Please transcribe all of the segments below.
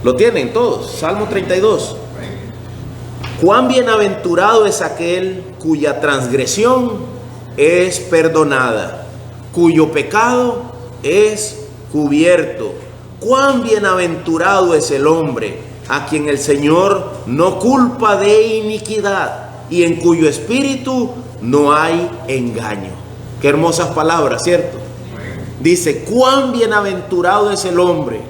¿Lo tienen todos? Salmo 32. Cuán bienaventurado es aquel cuya transgresión es perdonada, cuyo pecado es cubierto. Cuán bienaventurado es el hombre a quien el Señor no culpa de iniquidad y en cuyo espíritu no hay engaño. Qué hermosas palabras, ¿cierto? Dice, cuán bienaventurado es el hombre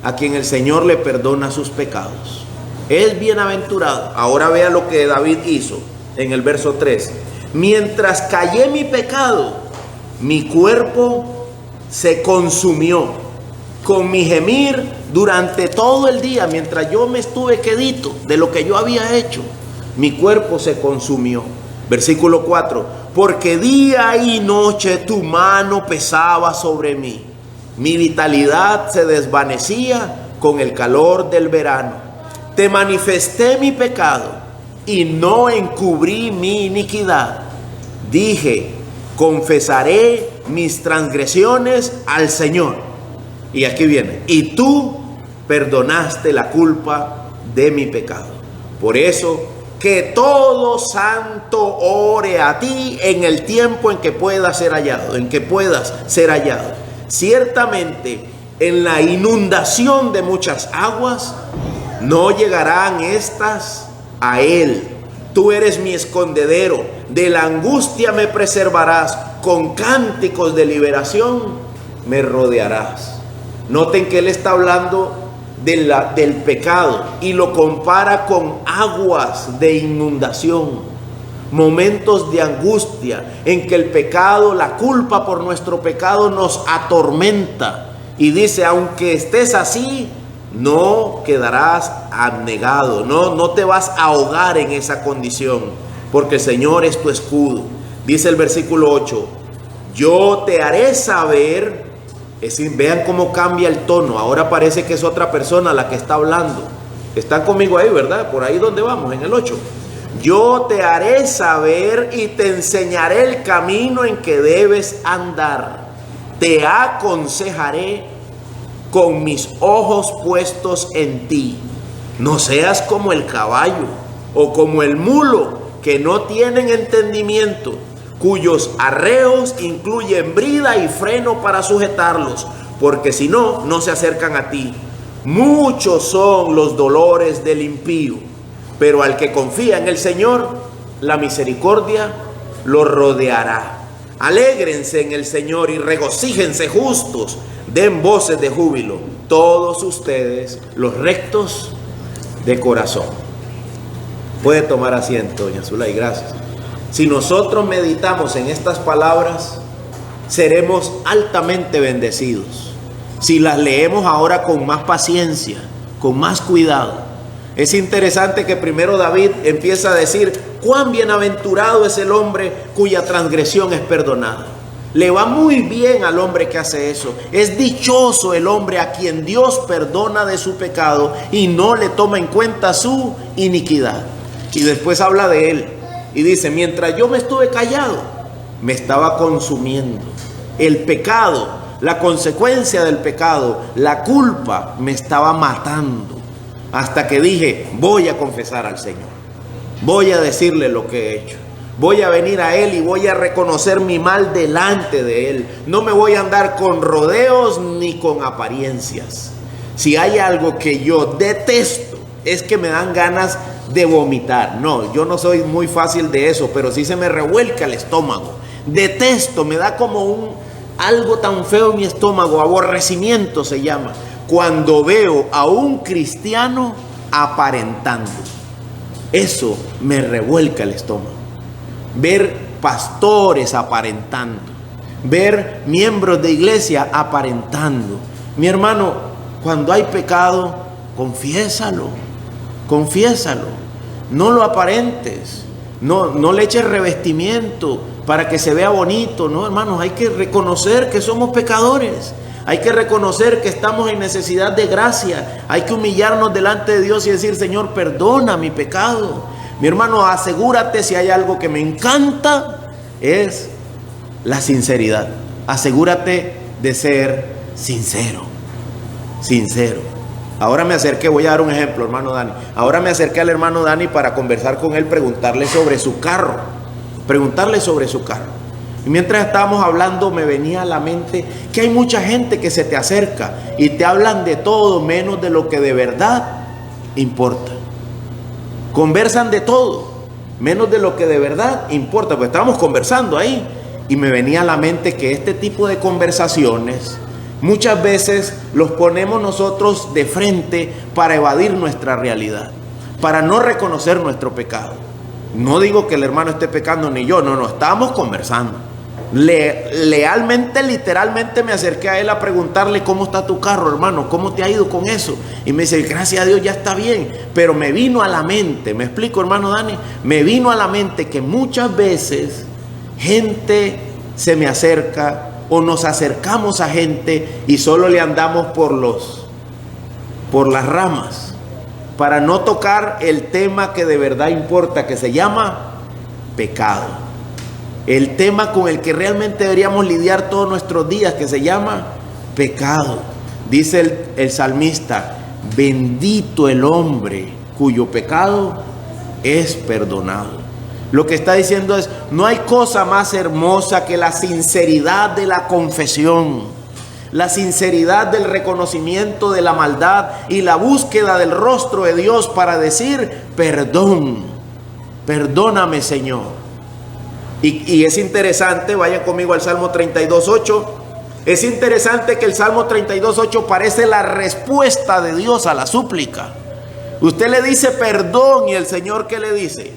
a quien el Señor le perdona sus pecados. Es bienaventurado. Ahora vea lo que David hizo en el verso 3. Mientras callé mi pecado, mi cuerpo se consumió con mi gemir durante todo el día. Mientras yo me estuve quedito de lo que yo había hecho, mi cuerpo se consumió. Versículo 4. Porque día y noche tu mano pesaba sobre mí. Mi vitalidad se desvanecía con el calor del verano. Te manifesté mi pecado y no encubrí mi iniquidad. Dije, confesaré mis transgresiones al Señor. Y aquí viene. Y tú perdonaste la culpa de mi pecado. Por eso, que todo santo ore a ti en el tiempo en que puedas ser hallado. En que puedas ser hallado. Ciertamente, en la inundación de muchas aguas, no llegarán estas a él. Tú eres mi escondedero, de la angustia me preservarás, con cánticos de liberación me rodearás. Noten que él está hablando del pecado y lo compara con aguas de inundación, momentos de angustia en que el pecado, la culpa por nuestro pecado nos atormenta. Y dice, aunque estés así, no quedarás abnegado, no te vas a ahogar en esa condición, porque el Señor es tu escudo. Dice el versículo 8, yo te haré saber. Es decir, vean cómo cambia el tono. Ahora parece que es otra persona la que está hablando. Están conmigo ahí, ¿verdad? Por ahí donde vamos, en el 8. Yo te haré saber y te enseñaré el camino en que debes andar. Te aconsejaré con mis ojos puestos en ti. No seas como el caballo o como el mulo que no tienen entendimiento, cuyos arreos incluyen brida y freno para sujetarlos, porque si no, no se acercan a ti. Muchos son los dolores del impío, pero al que confía en el Señor, la misericordia lo rodeará. Alégrense en el Señor y regocíjense justos. Den voces de júbilo, todos ustedes, los rectos de corazón. Puede tomar asiento, doña Zulay, gracias. Si nosotros meditamos en estas palabras, seremos altamente bendecidos. Si las leemos ahora con más paciencia, con más cuidado. Es interesante que primero David empieza a decir, cuán bienaventurado es el hombre cuya transgresión es perdonada. Le va muy bien al hombre que hace eso. Es dichoso el hombre a quien Dios perdona de su pecado y no le toma en cuenta su iniquidad. Y después habla de él y dice, mientras yo me estuve callado, me estaba consumiendo. El pecado, la consecuencia del pecado, la culpa me estaba matando. Hasta que dije, voy a confesar al Señor. Voy a decirle lo que he hecho. Voy a venir a Él y voy a reconocer mi mal delante de Él. No me voy a andar con rodeos ni con apariencias. Si hay algo que yo detesto, es que me dan ganas de vomitar. No, yo no soy muy fácil de eso, pero sí se me revuelca el estómago. Detesto, me da como algo tan feo en mi estómago, aborrecimiento se llama, cuando veo a un cristiano aparentando. Eso me revuelca el estómago. Ver pastores aparentando, ver miembros de iglesia aparentando. Mi hermano, cuando hay pecado, confiésalo, no lo aparentes, no le eches revestimiento para que se vea bonito. No, hermanos, hay que reconocer que somos pecadores, hay que reconocer que estamos en necesidad de gracia, hay que humillarnos delante de Dios y decir, Señor, perdona mi pecado. Mi hermano, asegúrate, si hay algo que me encanta, es la sinceridad. Asegúrate de ser sincero. Ahora me acerqué, voy a dar un ejemplo, hermano Dani. Ahora me acerqué al hermano Dani para conversar con él, preguntarle sobre su carro. Y mientras estábamos hablando me venía a la mente que hay mucha gente que se te acerca y te hablan de todo menos de lo que de verdad importa. Conversan de todo menos de lo que de verdad importa. Pues estábamos conversando ahí y me venía a la mente que este tipo de conversaciones muchas veces los ponemos nosotros de frente para evadir nuestra realidad, para no reconocer nuestro pecado. No digo que el hermano esté pecando ni yo, no, estábamos conversando. Lealmente, literalmente me acerqué a él a preguntarle: ¿cómo está tu carro, hermano? ¿Cómo te ha ido con eso? Y me dice: gracias a Dios ya está bien. Pero me vino a la mente, ¿me explico, hermano Dani? Me vino a la mente que muchas veces gente se me acerca o nos acercamos a gente y solo le andamos por las ramas, para no tocar el tema que de verdad importa, que se llama pecado. El tema con el que realmente deberíamos lidiar todos nuestros días, que se llama pecado. Dice el salmista: bendito el hombre cuyo pecado es perdonado. Lo que está diciendo es: no hay cosa más hermosa que la sinceridad de la confesión, la sinceridad del reconocimiento de la maldad y la búsqueda del rostro de Dios para decir: perdón, perdóname, Señor. Y es interesante, vayan conmigo al Salmo 32:8. Es interesante que el Salmo 32:8 parece la respuesta de Dios a la súplica. Usted le dice perdón y el Señor, ¿qué le dice?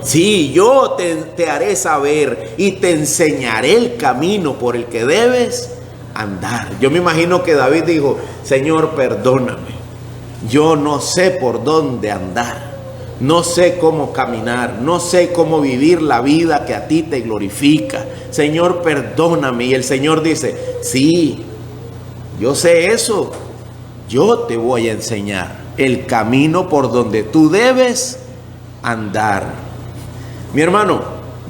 Sí, yo te haré saber y te enseñaré el camino por el que debes andar. Yo me imagino que David dijo: Señor, perdóname. Yo no sé por dónde andar. No sé cómo caminar, no sé cómo vivir la vida que a ti te glorifica. Señor, perdóname. Y el Señor dice: sí, yo sé eso. Yo te voy a enseñar el camino por donde tú debes andar. Mi hermano,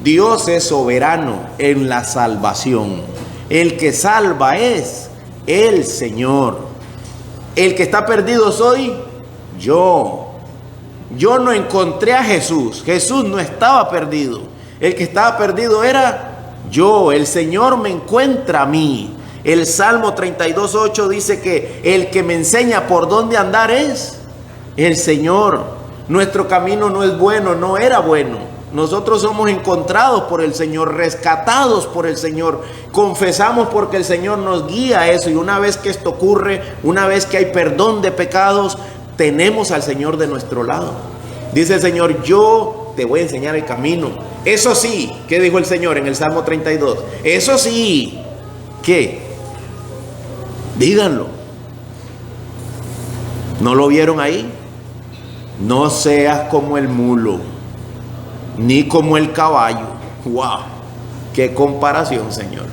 Dios es soberano en la salvación. El que salva es el Señor. El que está perdido soy yo. Yo no encontré a Jesús. Jesús no estaba perdido. El que estaba perdido era yo. El Señor me encuentra a mí. El Salmo 32:8 dice que el que me enseña por dónde andar es el Señor. Nuestro camino no es bueno, no era bueno. Nosotros somos encontrados por el Señor, rescatados por el Señor. Confesamos porque el Señor nos guía a eso. Y una vez que esto ocurre, una vez que hay perdón de pecados, tenemos al Señor de nuestro lado. Dice el Señor: yo te voy a enseñar el camino. Eso sí, ¿qué dijo el Señor en el Salmo 32? Eso sí, ¿qué? Díganlo. ¿No lo vieron ahí? No seas como el mulo, ni como el caballo. ¡Wow! ¡Qué comparación, Señor!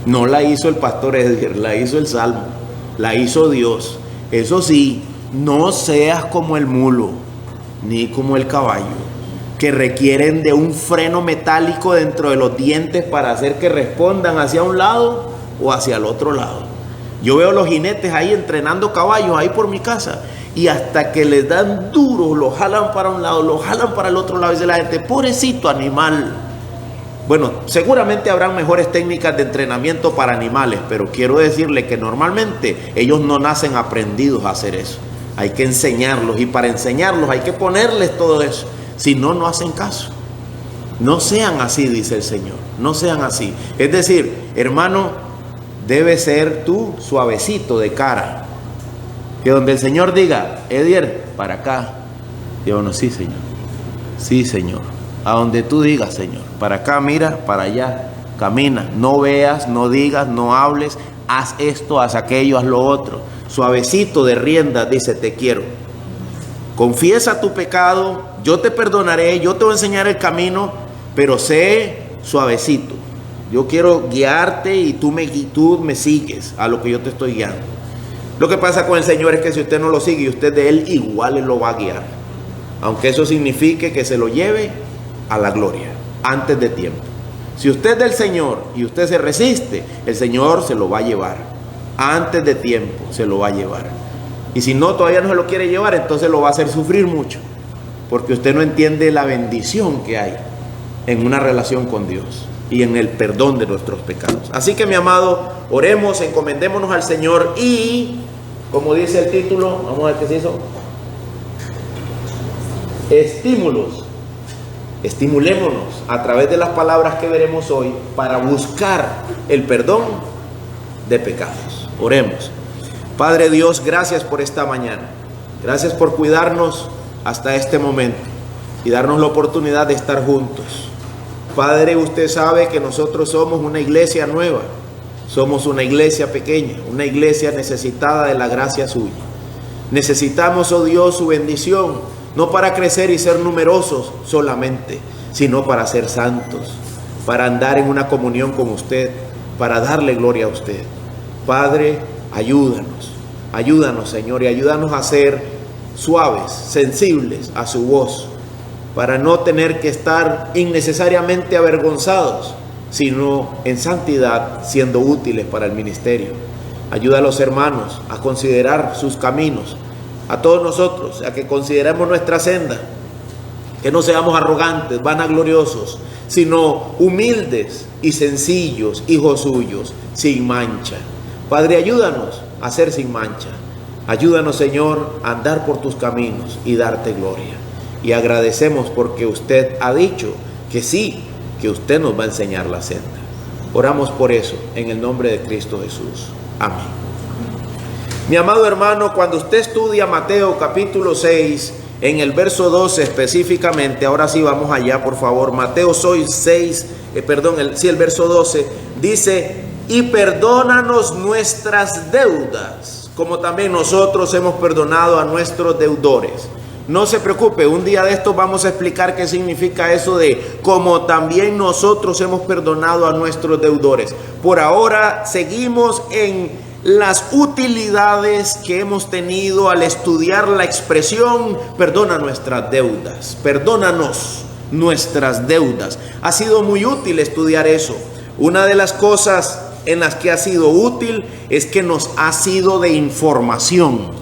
No la hizo el pastor Edgar, la hizo el Salmo, la hizo Dios. Eso sí, no seas como el mulo, ni como el caballo, que requieren de un freno metálico dentro de los dientes para hacer que respondan hacia un lado o hacia el otro lado. Yo veo los jinetes ahí entrenando caballos ahí por mi casa, y hasta que les dan duro, lo jalan para un lado, lo jalan para el otro lado, y dice la gente: pobrecito animal. Bueno, seguramente habrán mejores técnicas de entrenamiento para animales, pero quiero decirle que normalmente ellos no nacen aprendidos a hacer eso. Hay que enseñarlos, y para enseñarlos hay que ponerles todo eso. Si no, no hacen caso. No sean así, dice el Señor. No sean así. Es decir, hermano, debes ser tú suavecito de cara. Que donde el Señor diga: Edier, para acá. Digo: no, sí, Señor. Sí, Señor. A donde tú digas, Señor. Para acá, mira, para allá. Camina. No veas, no digas, no hables. Haz esto, haz aquello, haz lo otro. Suavecito de riendas, dice: te quiero. Confiesa tu pecado, yo te perdonaré, yo te voy a enseñar el camino, pero sé suavecito. Yo quiero guiarte y tú me sigues a lo que yo te estoy guiando. Lo que pasa con el Señor es que si usted no lo sigue, usted de Él igual Él lo va a guiar. Aunque eso signifique que se lo lleve a la gloria antes de tiempo. Si usted es del Señor y usted se resiste, el Señor se lo va a llevar. Antes de tiempo se lo va a llevar. Y si no, todavía no se lo quiere llevar, entonces lo va a hacer sufrir mucho, porque usted no entiende la bendición que hay en una relación con Dios y en el perdón de nuestros pecados. Así que, mi amado, oremos, encomendémonos al Señor y, como dice el título, vamos a ver qué se hizo. Estímulos. Estimulémonos a través de las palabras que veremos hoy para buscar el perdón de pecados. Oremos. Padre Dios, gracias por esta mañana. Gracias por cuidarnos hasta este momento y darnos la oportunidad de estar juntos. Padre, usted sabe que nosotros somos una iglesia nueva. Somos una iglesia pequeña, una iglesia necesitada de la gracia suya. Necesitamos, oh Dios, su bendición. No para crecer y ser numerosos solamente, sino para ser santos, para andar en una comunión con usted, para darle gloria a usted. Padre, ayúdanos Señor, y ayúdanos a ser suaves, sensibles a su voz, para no tener que estar innecesariamente avergonzados, sino en santidad, siendo útiles para el ministerio. Ayuda a los hermanos a considerar sus caminos, a todos nosotros, a que consideremos nuestra senda, que no seamos arrogantes, vanagloriosos, sino humildes y sencillos, hijos suyos, sin mancha. Padre, ayúdanos a ser sin mancha. Ayúdanos, Señor, a andar por tus caminos y darte gloria. Y agradecemos porque usted ha dicho que sí, que usted nos va a enseñar la senda. Oramos por eso, en el nombre de Cristo Jesús. Amén. Mi amado hermano, cuando usted estudia Mateo capítulo 6, en el verso 12 específicamente, ahora sí vamos allá por favor, Mateo 6, el verso 12, dice, y perdónanos nuestras deudas, como también nosotros hemos perdonado a nuestros deudores. No se preocupe, un día de estos vamos a explicar qué significa eso de como también nosotros hemos perdonado a nuestros deudores. Por ahora seguimos en las utilidades que hemos tenido al estudiar la expresión perdona nuestras deudas, perdónanos nuestras deudas. Ha sido muy útil estudiar eso. Una de las cosas en las que ha sido útil es que nos ha sido de información.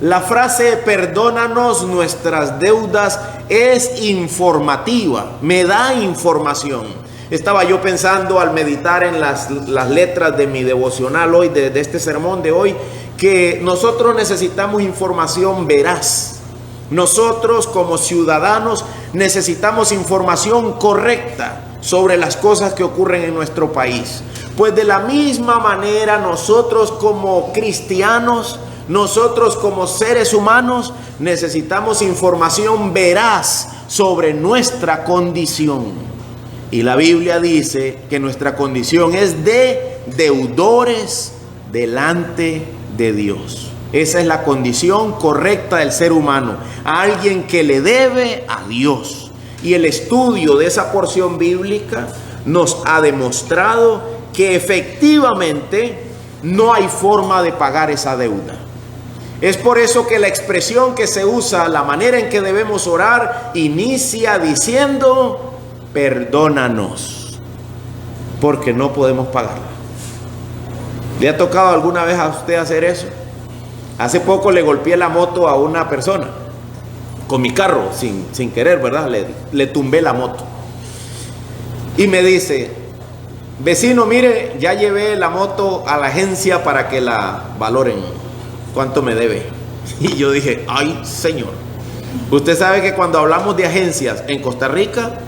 La frase perdónanos nuestras deudas es informativa, me da información. Estaba yo pensando al meditar en las letras de mi devocional hoy, de este sermón de hoy, que nosotros necesitamos información veraz. Nosotros como ciudadanos necesitamos información correcta sobre las cosas que ocurren en nuestro país. Pues de la misma manera nosotros como cristianos, nosotros como seres humanos necesitamos información veraz sobre nuestra condición. Y la Biblia dice que nuestra condición es de deudores delante de Dios. Esa es la condición correcta del ser humano, a alguien que le debe a Dios. Y el estudio de esa porción bíblica nos ha demostrado que efectivamente no hay forma de pagar esa deuda. Es por eso que la expresión que se usa, la manera en que debemos orar, inicia diciendo perdónanos, porque no podemos pagarla. ¿Le ha tocado alguna vez a usted hacer eso? Hace poco le golpeé la moto a una persona con mi carro, sin querer, ¿verdad? Le tumbé la moto y me dice, vecino, mire, ya llevé la moto a la agencia para que la valoren, ¿cuánto me debe? Y yo dije, ay señor, usted sabe que cuando hablamos de agencias en Costa Rica,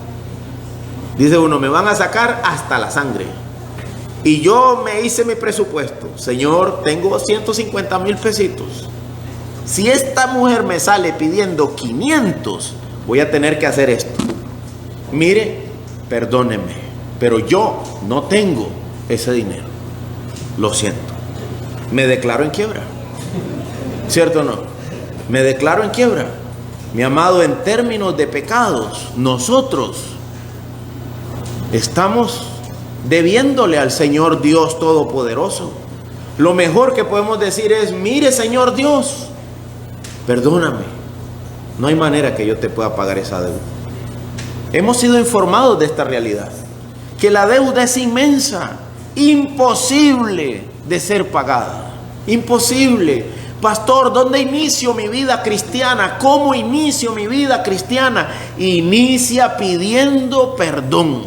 dice uno, me van a sacar hasta la sangre. Y yo me hice mi presupuesto. Señor, tengo 150,000 pesitos. Si esta mujer me sale pidiendo 500, voy a tener que hacer esto. Mire, perdóneme, pero yo no tengo ese dinero. Lo siento. Me declaro en quiebra. ¿Cierto o no? Me declaro en quiebra. Mi amado, en términos de pecados, nosotros estamos debiéndole al Señor Dios Todopoderoso. Lo mejor que podemos decir es, mire Señor Dios, perdóname, no hay manera que yo te pueda pagar esa deuda. Hemos sido informados de esta realidad, que la deuda es inmensa, imposible de ser pagada, imposible. Pastor, ¿dónde inicio mi vida cristiana? ¿Cómo inicio mi vida cristiana? Inicia pidiendo perdón.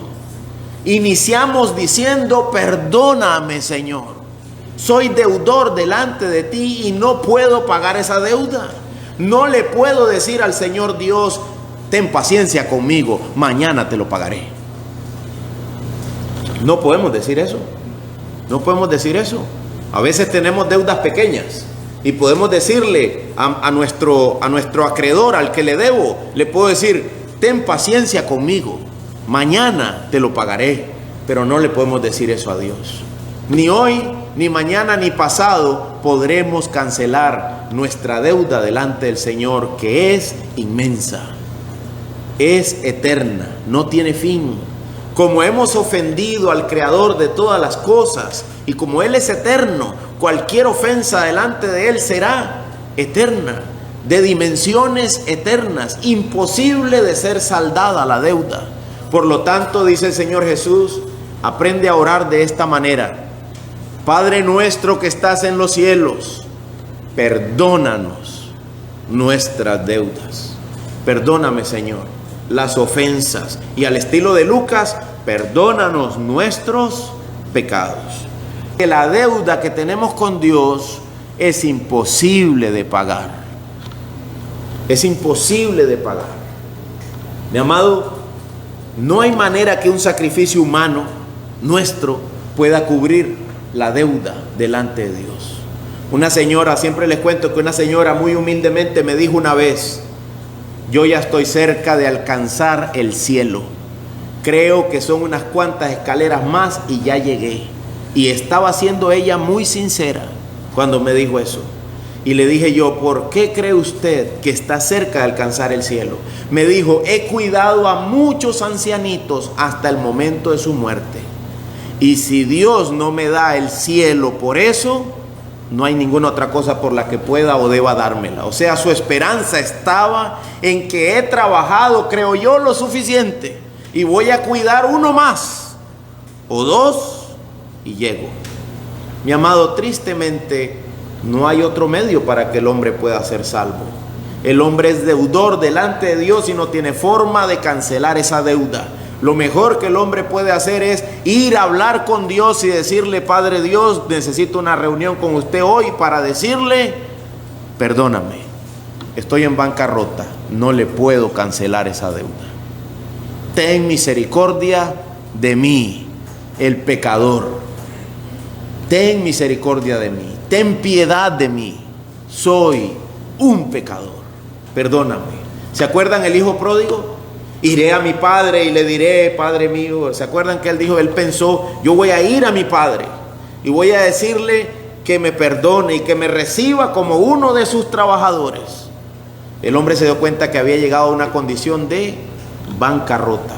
Iniciamos diciendo: perdóname, Señor. Soy deudor delante de ti y no puedo pagar esa deuda. No le puedo decir al Señor Dios: ten paciencia conmigo, mañana te lo pagaré. No podemos decir eso. No podemos decir eso. A veces tenemos deudas pequeñas y podemos decirle a nuestro acreedor, al que le debo, le puedo decir: ten paciencia conmigo, mañana te lo pagaré. Pero no le podemos decir eso a Dios. Ni hoy, ni mañana, ni pasado podremos cancelar nuestra deuda delante del Señor, que es inmensa, es eterna, no tiene fin. Como hemos ofendido al Creador de todas las cosas, y como Él es eterno, cualquier ofensa delante de Él será eterna, de dimensiones eternas, imposible de ser saldada la deuda. Por lo tanto, dice el Señor Jesús, aprende a orar de esta manera: Padre nuestro que estás en los cielos, perdónanos nuestras deudas. Perdóname, Señor, las ofensas. Y al estilo de Lucas, perdónanos nuestros pecados. Que la deuda que tenemos con Dios es imposible de pagar. Es imposible de pagar. Mi amado, no hay manera que un sacrificio humano nuestro pueda cubrir la deuda delante de Dios. Una señora, siempre les cuento que una señora muy humildemente me dijo una vez: yo ya estoy cerca de alcanzar el cielo. Creo que son unas cuantas escaleras más y ya llegué. Y estaba siendo ella muy sincera cuando me dijo eso. Y le dije yo: ¿por qué cree usted que está cerca de alcanzar el cielo? Me dijo: he cuidado a muchos ancianitos hasta el momento de su muerte. Y si Dios no me da el cielo por eso, no hay ninguna otra cosa por la que pueda o deba dármela. O sea, su esperanza estaba en que he trabajado, creo yo, lo suficiente, y voy a cuidar uno más o dos y llego. Mi amado, tristemente no hay otro medio para que el hombre pueda ser salvo. El hombre es deudor delante de Dios y no tiene forma de cancelar esa deuda. Lo mejor que el hombre puede hacer es ir a hablar con Dios y decirle: Padre Dios, necesito una reunión con usted hoy para decirle: perdóname, estoy en bancarrota, no le puedo cancelar esa deuda. Ten misericordia de mí, el pecador. Ten misericordia de mí, ten piedad de mí, soy un pecador, perdóname. ¿Se acuerdan el hijo pródigo? Iré a mi padre y le diré: Padre mío. ¿Se acuerdan que él dijo? Él pensó: yo voy a ir a mi padre y voy a decirle que me perdone y que me reciba como uno de sus trabajadores. El hombre se dio cuenta que había llegado a una condición de bancarrota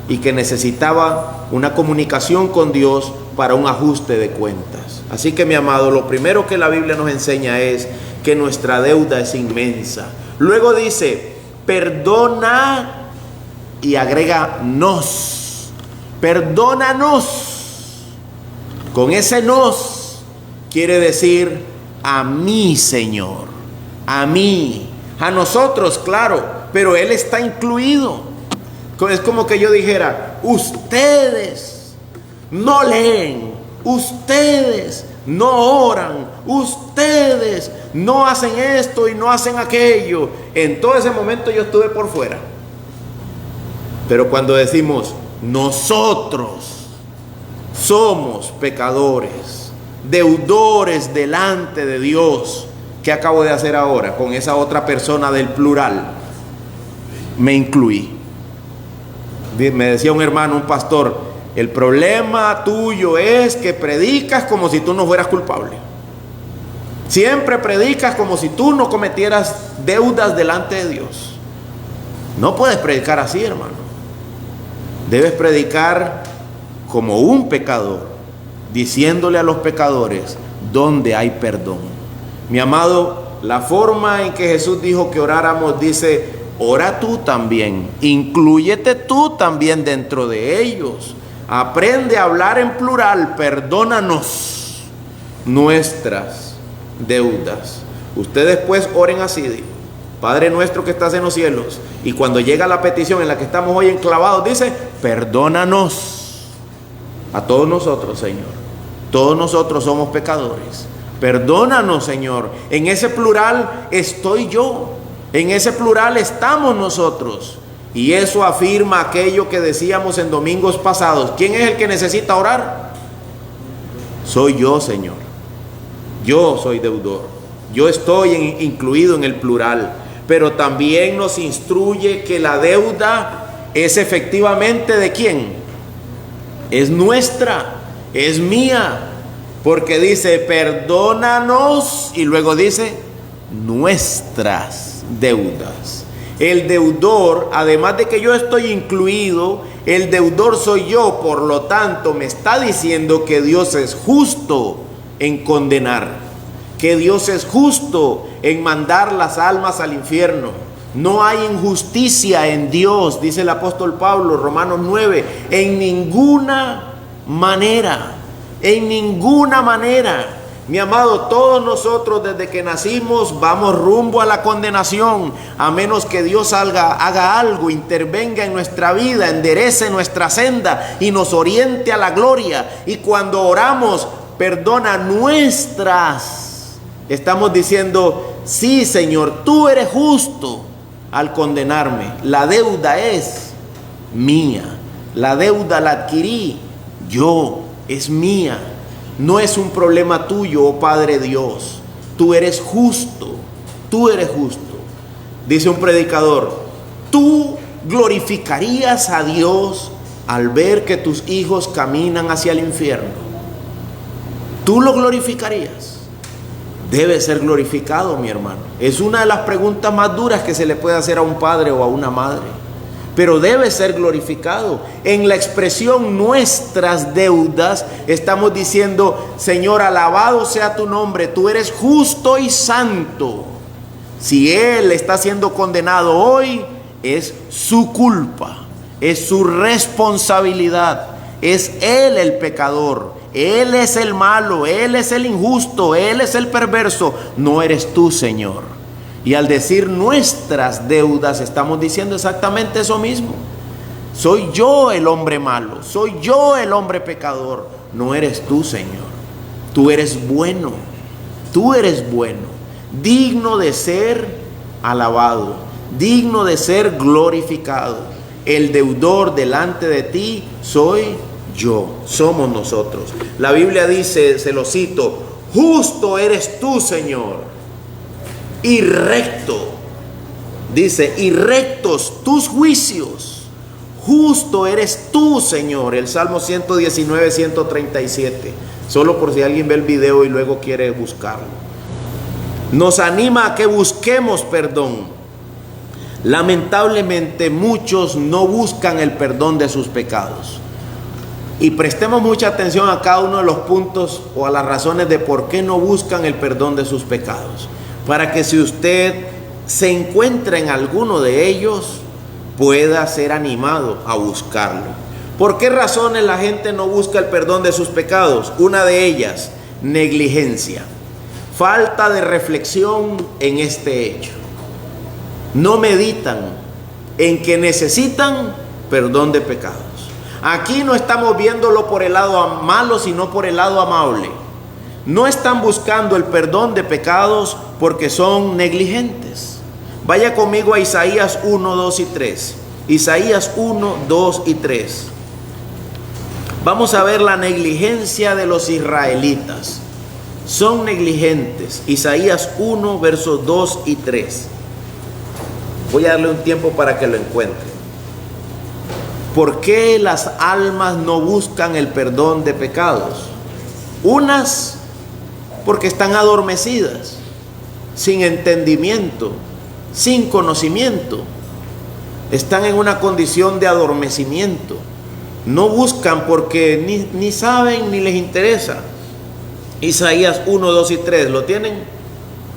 y que necesitaba una comunicación con Dios para un ajuste de cuentas. Así que, mi amado, lo primero que la Biblia nos enseña es que nuestra deuda es inmensa. Luego dice: perdona, y agrega nos. Perdónanos. Con ese nos quiere decir a mí, Señor, a mí, a nosotros, claro, pero Él está incluido. Es como que yo dijera: ustedes no leen, ustedes no oran, ustedes no hacen esto y no hacen aquello. En todo ese momento yo estuve por fuera. Pero cuando decimos: nosotros somos pecadores, deudores delante de Dios, ¿qué acabo de hacer ahora con esa otra persona del plural? Me incluí. Me decía un hermano, un pastor: el problema tuyo es que predicas como si tú no fueras culpable. Siempre predicas como si tú no cometieras deudas delante de Dios. No puedes predicar así, hermano. Debes predicar como un pecador, diciéndole a los pecadores dónde hay perdón. Mi amado, la forma en que Jesús dijo que oráramos dice: ora tú también, inclúyete tú también dentro de ellos. Aprende a hablar en plural: perdónanos nuestras deudas. Ustedes pues oren así, dijo: Padre nuestro que estás en los cielos. Y cuando llega la petición en la que estamos hoy enclavados, dice: perdónanos a todos nosotros, Señor. Todos nosotros somos pecadores. Perdónanos, Señor. En ese plural estoy yo. En ese plural estamos nosotros. Y eso afirma aquello que decíamos en domingos pasados. ¿Quién es el que necesita orar? Soy yo, Señor. Yo soy deudor. Yo estoy incluido en el plural. Pero también nos instruye que la deuda es efectivamente ¿de quién? Es nuestra, es mía. Porque dice: perdónanos, y luego dice: nuestras deudas. El deudor, además de que yo estoy incluido, el deudor soy yo. Por lo tanto, me está diciendo que Dios es justo en condenar, que Dios es justo en mandar las almas al infierno. No hay injusticia en Dios, dice el apóstol Pablo, Romanos 9, en ninguna manera, en ninguna manera. Mi amado, todos nosotros desde que nacimos vamos rumbo a la condenación, a menos que Dios haga algo, intervenga en nuestra vida, enderece nuestra senda y nos oriente a la gloria. Y cuando oramos: perdona nuestras, estamos diciendo: sí, Señor, tú eres justo al condenarme. La deuda es mía, la deuda la adquirí yo, es mía. No es un problema tuyo, oh Padre Dios. Tú eres justo, tú eres justo. Dice un predicador: tú glorificarías a Dios al ver que tus hijos caminan hacia el infierno. Tú lo glorificarías. Debe ser glorificado, mi hermano. Es una de las preguntas más duras que se le puede hacer a un padre o a una madre. Pero debe ser glorificado. En la expresión nuestras deudas estamos diciendo: Señor, alabado sea tu nombre, tú eres justo y santo. Si él está siendo condenado hoy, es su culpa, es su responsabilidad, es él el pecador, él es el malo, él es el injusto, él es el perverso, no eres tú, Señor. Y al decir nuestras deudas, estamos diciendo exactamente eso mismo. Soy yo el hombre malo, soy yo el hombre pecador, no eres tú, Señor. Tú eres bueno, tú eres bueno, digno de ser alabado, digno de ser glorificado. El deudor delante de ti soy yo, somos nosotros. La Biblia dice, se lo cito: justo eres tú, Señor, y recto, dice, y rectos tus juicios. Justo eres tú, Señor. El Salmo 119, 137. Solo por si alguien ve el video y luego quiere buscarlo. Nos anima a que busquemos perdón. Lamentablemente muchos no buscan el perdón de sus pecados. Y prestemos mucha atención a cada uno de los puntos o a las razones de por qué no buscan el perdón de sus pecados, para que si usted se encuentra en alguno de ellos, pueda ser animado a buscarlo. ¿Por qué razones la gente no busca el perdón de sus pecados? Una de ellas: negligencia, falta de reflexión en este hecho. No meditan en que necesitan perdón de pecados. Aquí no estamos viéndolo por el lado malo, sino por el lado amable. No están buscando el perdón de pecados porque son negligentes. Vaya conmigo a Isaías 1, 2 y 3. Isaías 1, 2 y 3. Vamos a ver la negligencia de los israelitas. Son negligentes. Isaías 1, versos 2 y 3. Voy a darle un tiempo para que lo encuentre. ¿Por qué las almas no buscan el perdón de pecados? Unas, porque están adormecidas, sin entendimiento, sin conocimiento. Están en una condición de adormecimiento. No buscan porque ni saben ni les interesa. Isaías 1, 2 y 3, ¿lo tienen?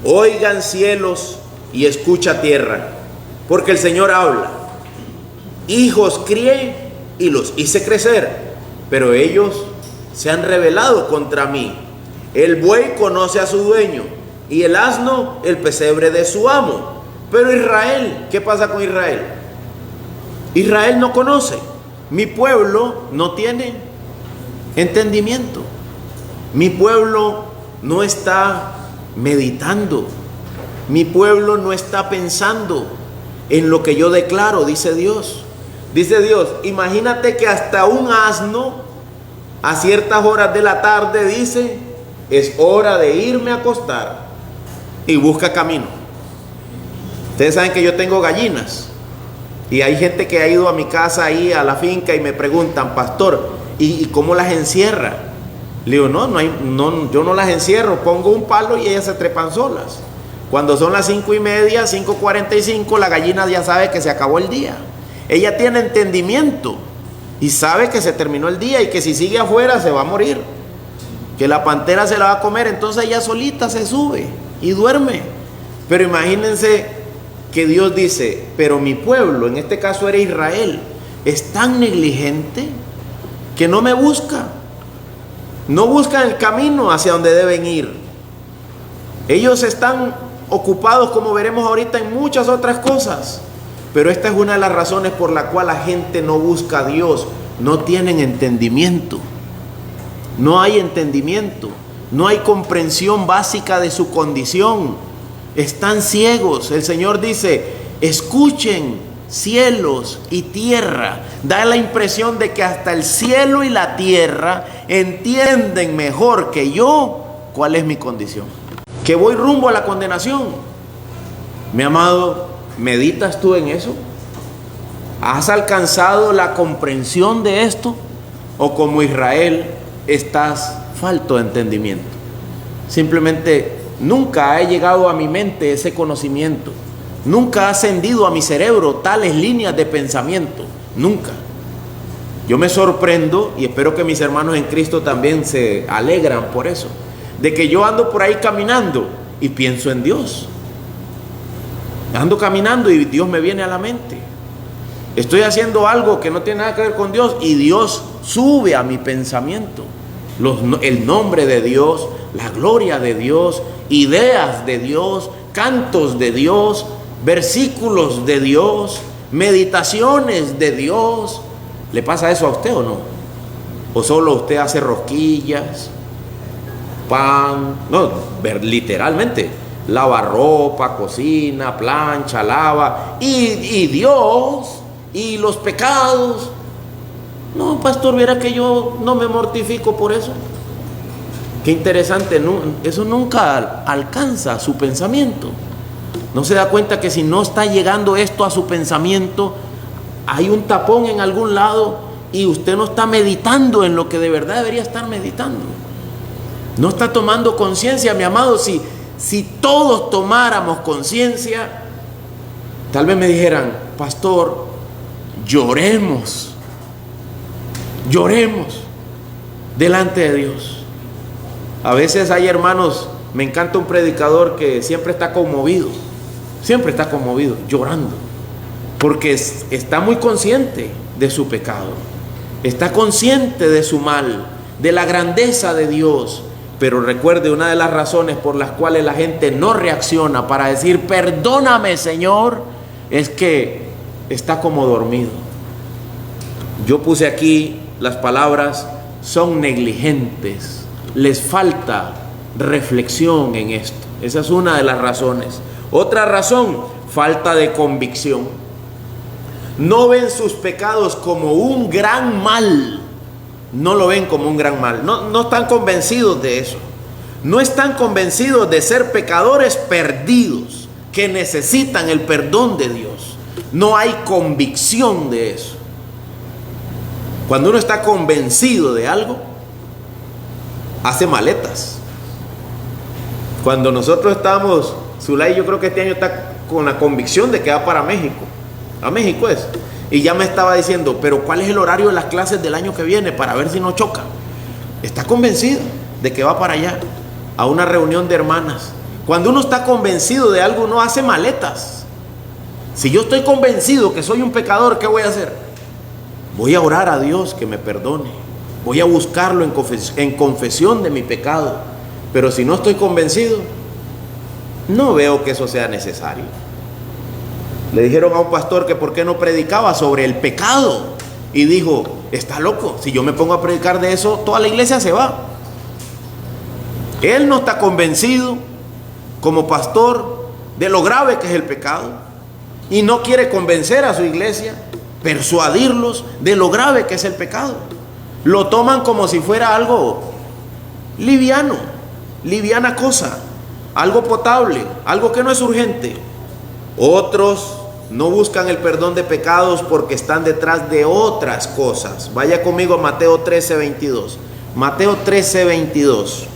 Oigan cielos y escucha tierra, porque el Señor habla. Hijos crié y los hice crecer, pero ellos se han rebelado contra mí. El buey conoce a su dueño y el asno el pesebre de su amo. Pero Israel, ¿qué pasa con Israel? Israel no conoce. Mi pueblo no tiene entendimiento. Mi pueblo no está meditando. Mi pueblo no está pensando en lo que yo declaro, dice Dios. Dice Dios, imagínate que hasta un asno a ciertas horas de la tarde dice, es hora de irme a acostar, y busca camino. Ustedes saben que yo tengo gallinas y hay gente que ha ido a mi casa ahí a la finca y me preguntan, pastor, ¿y cómo las encierra? Le digo, yo no las encierro, pongo un palo y ellas se trepan solas. Cuando son las 5:30, 5:45, la gallina ya sabe que se acabó el día. Ella tiene entendimiento y sabe que se terminó el día y que si sigue afuera se va a morir, que la pantera se la va a comer. Entonces ella solita se sube y duerme. Pero imagínense que Dios dice, pero mi pueblo, en este caso era Israel, es tan negligente que no me busca. No buscan el camino hacia donde deben ir. Ellos están ocupados, como veremos ahorita, en muchas otras cosas. Pero esta es una de las razones por la cual la gente no busca a Dios. No tienen entendimiento. No hay entendimiento. No hay comprensión básica de su condición. Están ciegos. El Señor dice, escuchen cielos y tierra. Da la impresión de que hasta el cielo y la tierra entienden mejor que yo cuál es mi condición. Que voy rumbo a la condenación. Mi amado, ¿meditas tú en eso? ¿Has alcanzado la comprensión de esto? ¿O como Israel estás falto de entendimiento? Simplemente nunca ha llegado a mi mente ese conocimiento. Nunca ha ascendido a mi cerebro tales líneas de pensamiento. Nunca. Yo me sorprendo, y espero que mis hermanos en Cristo también se alegran por eso, de que yo ando por ahí caminando y pienso en Dios. Ando caminando y Dios me viene a la mente. Estoy haciendo algo que no tiene nada que ver con Dios y Dios sube a mi pensamiento. El nombre de Dios, la gloria de Dios, ideas de Dios, cantos de Dios, versículos de Dios, meditaciones de Dios. ¿Le pasa eso a usted o no? ¿O solo usted hace rosquillas, pan? No, literalmente, lava ropa, cocina, plancha, lava. Y Dios y los pecados. No, pastor, viera que yo no me mortifico por eso. Qué interesante, eso nunca alcanza su pensamiento. No se da cuenta que si no está llegando esto a su pensamiento, hay un tapón en algún lado y usted no está meditando en lo que de verdad debería estar meditando. No está tomando conciencia, mi amado. Si todos tomáramos conciencia, tal vez me dijeran, pastor, lloremos delante de Dios. A veces hay hermanos, me encanta un predicador que siempre está conmovido, llorando, porque está muy consciente de su pecado, está consciente de su mal, de la grandeza de Dios. Pero recuerde, una de las razones por las cuales la gente no reacciona para decir, perdóname, Señor, es que está como dormido. Yo puse aquí las palabras, son negligentes, les falta reflexión en esto. Esa es una de las razones. Otra razón, falta de convicción. No ven sus pecados como un gran mal. No lo ven como un gran mal. No están convencidos de eso. No están convencidos de ser pecadores perdidos que necesitan el perdón de Dios. No hay convicción de eso. Cuando uno está convencido de algo, hace maletas. Cuando nosotros estamos, Zulay, yo creo que este año está con la convicción de que va para México. A México es. Y ya me estaba diciendo, pero ¿cuál es el horario de las clases del año que viene para ver si no choca? Está convencido de que va para allá, a una reunión de hermanas. Cuando uno está convencido de algo, uno hace maletas. Si yo estoy convencido que soy un pecador, ¿qué voy a hacer? Voy a orar a Dios que me perdone. Voy a buscarlo en confesión de mi pecado. Pero si no estoy convencido, No veo que eso sea necesario. Le dijeron a un pastor que por qué no predicaba sobre el pecado. Y dijo, está loco, si yo me pongo a predicar de eso, toda la iglesia se va. Él no está convencido como pastor de lo grave que es el pecado. Y no quiere convencer a su iglesia, persuadirlos de lo grave que es el pecado. Lo toman como si fuera algo liviano, liviana cosa, algo potable, algo que no es urgente. Otros no buscan el perdón de pecados porque están detrás de otras cosas. Vaya conmigo a Mateo 13:22. Mateo 13:22.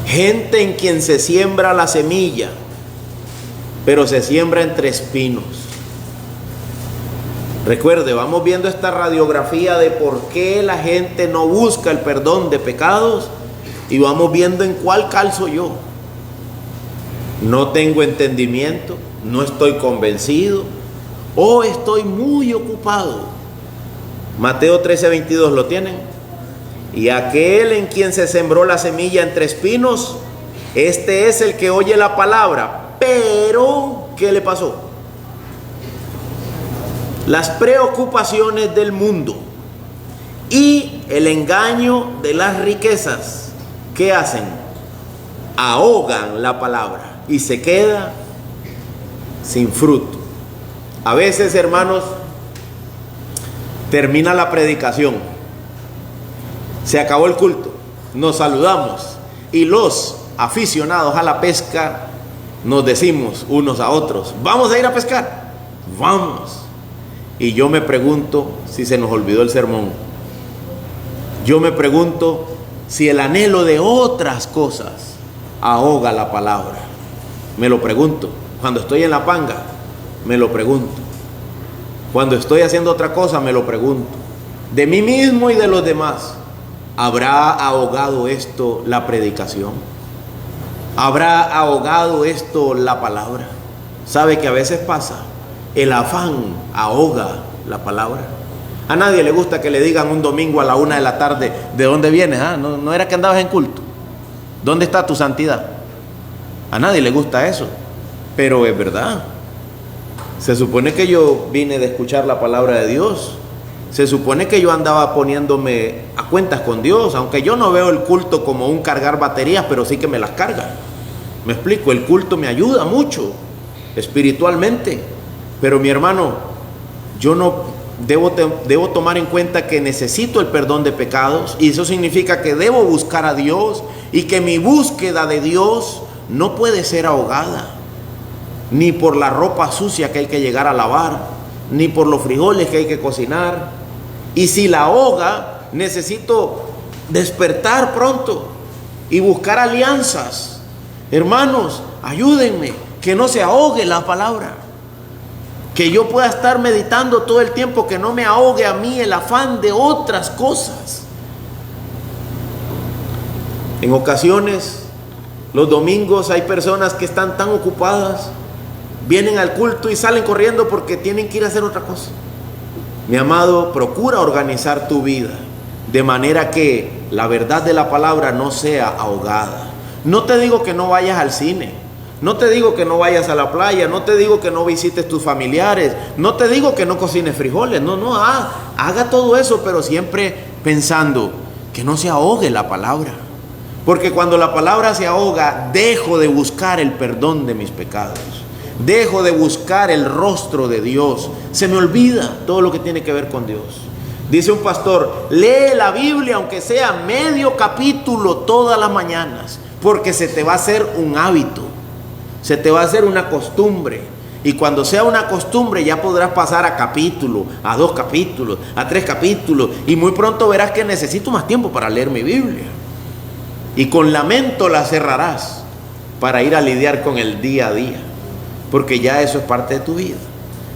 Gente en quien se siembra la semilla, pero se siembra entre espinos. Recuerde, vamos viendo esta radiografía de por qué la gente no busca el perdón de pecados y vamos viendo en cuál calzo yo. No tengo entendimiento, no estoy convencido o estoy muy ocupado. Mateo 13:22, ¿lo tienen? Y aquel en quien se sembró la semilla entre espinos, este es el que oye la palabra, pero ¿qué le pasó? Las preocupaciones del mundo y el engaño de las riquezas, ¿qué hacen? Ahogan la palabra y se queda sin fruto. A veces, hermanos, termina la predicación, se acabó el culto, nos saludamos y los aficionados a la pesca nos decimos unos a otros, vamos a ir a pescar, vamos. Y yo me pregunto si se nos olvidó el sermón. Yo me pregunto si el anhelo de otras cosas ahoga la palabra. Me lo pregunto. Cuando estoy en la panga, me lo pregunto. Cuando estoy haciendo otra cosa, me lo pregunto. De mí mismo y de los demás, ¿habrá ahogado esto la predicación? ¿Habrá ahogado esto la palabra? ¿Sabe que a veces pasa? El afán ahoga la palabra. A nadie le gusta que le digan un domingo a la 1 de la tarde, ¿de dónde vienes? ¿No era que andabas en culto? ¿Dónde está tu santidad? A nadie le gusta eso, pero es verdad. Se supone que yo vine de escuchar la palabra de Dios. Se supone que yo andaba poniéndome a cuentas con Dios, aunque yo no veo el culto como un cargar baterías, pero sí que me las carga. Me explico, el culto me ayuda mucho espiritualmente. Pero mi hermano, yo no debo tomar en cuenta que necesito el perdón de pecados, y eso significa que debo buscar a Dios y que mi búsqueda de Dios no puede ser ahogada ni por la ropa sucia que hay que llegar a lavar, ni por los frijoles que hay que cocinar. Y si la ahoga, necesito despertar pronto y buscar alianzas. Hermanos, ayúdenme, que no se ahogue la palabra. Que yo pueda estar meditando todo el tiempo, que no me ahogue a mí el afán de otras cosas. En ocasiones, los domingos hay personas que están tan ocupadas, vienen al culto y salen corriendo porque tienen que ir a hacer otra cosa. Mi amado, procura organizar tu vida de manera que la verdad de la palabra no sea ahogada. No te digo que no vayas al cine. No te digo que no vayas a la playa, no te digo que no visites tus familiares, no te digo que no cocines frijoles, haga todo eso, pero siempre pensando que no se ahogue la palabra. Porque cuando la palabra se ahoga, dejo de buscar el perdón de mis pecados, dejo de buscar el rostro de Dios, se me olvida todo lo que tiene que ver con Dios. Dice un pastor, lee la Biblia aunque sea medio capítulo todas las mañanas, porque se te va a hacer un hábito. Se te va a hacer una costumbre. Y cuando sea una costumbre ya podrás pasar a capítulo, a 2 capítulos, a 3 capítulos. Y muy pronto verás que necesito más tiempo para leer mi Biblia. Y con lamento la cerrarás para ir a lidiar con el día a día. Porque ya eso es parte de tu vida.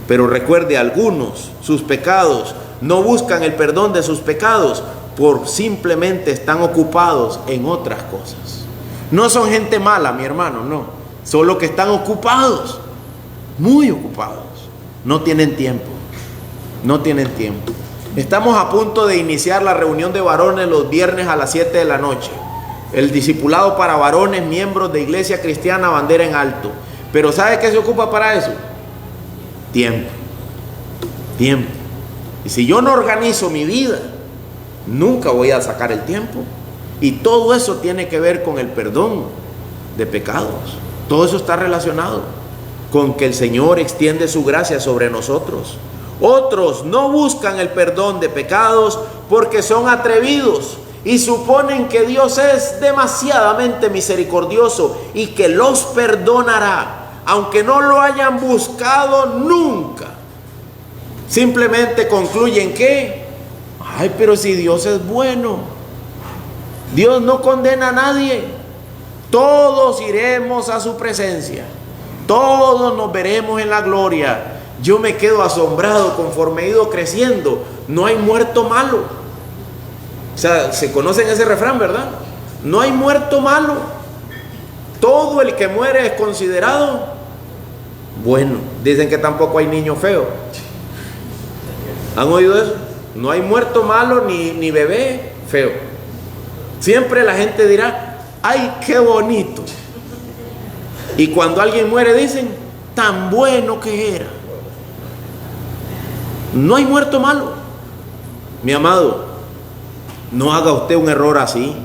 Pero recuerde, algunos, sus pecados, no buscan el perdón de sus pecados por simplemente están ocupados en otras cosas. No son gente mala, mi hermano, no. Solo que están ocupados, muy ocupados. No tienen tiempo. No tienen tiempo. Estamos a punto de iniciar la reunión de varones los viernes a las 7 de la noche. El discipulado para varones, miembros de iglesia cristiana, bandera en alto. Pero ¿sabe qué se ocupa para eso? Tiempo. Tiempo. Y si yo no organizo mi vida, nunca voy a sacar el tiempo. Y todo eso tiene que ver con el perdón de pecados. Todo eso está relacionado con que el Señor extiende su gracia sobre nosotros. Otros no buscan el perdón de pecados porque son atrevidos y suponen que Dios es demasiadamente misericordioso y que los perdonará, aunque no lo hayan buscado nunca. Simplemente concluyen que, ay, pero si Dios es bueno, Dios no condena a nadie. Todos iremos a su presencia. Todos nos veremos en la gloria. Yo me quedo asombrado conforme he ido creciendo. No hay muerto malo. O sea, se conocen ese refrán, ¿verdad? No hay muerto malo. Todo el que muere es considerado bueno. Dicen que tampoco hay niño feo. ¿Han oído eso? No hay muerto malo ni bebé feo. Siempre la gente dirá, ay, qué bonito. Y cuando alguien muere dicen, tan bueno que era. No hay muerto malo. Mi amado, no haga usted un error así.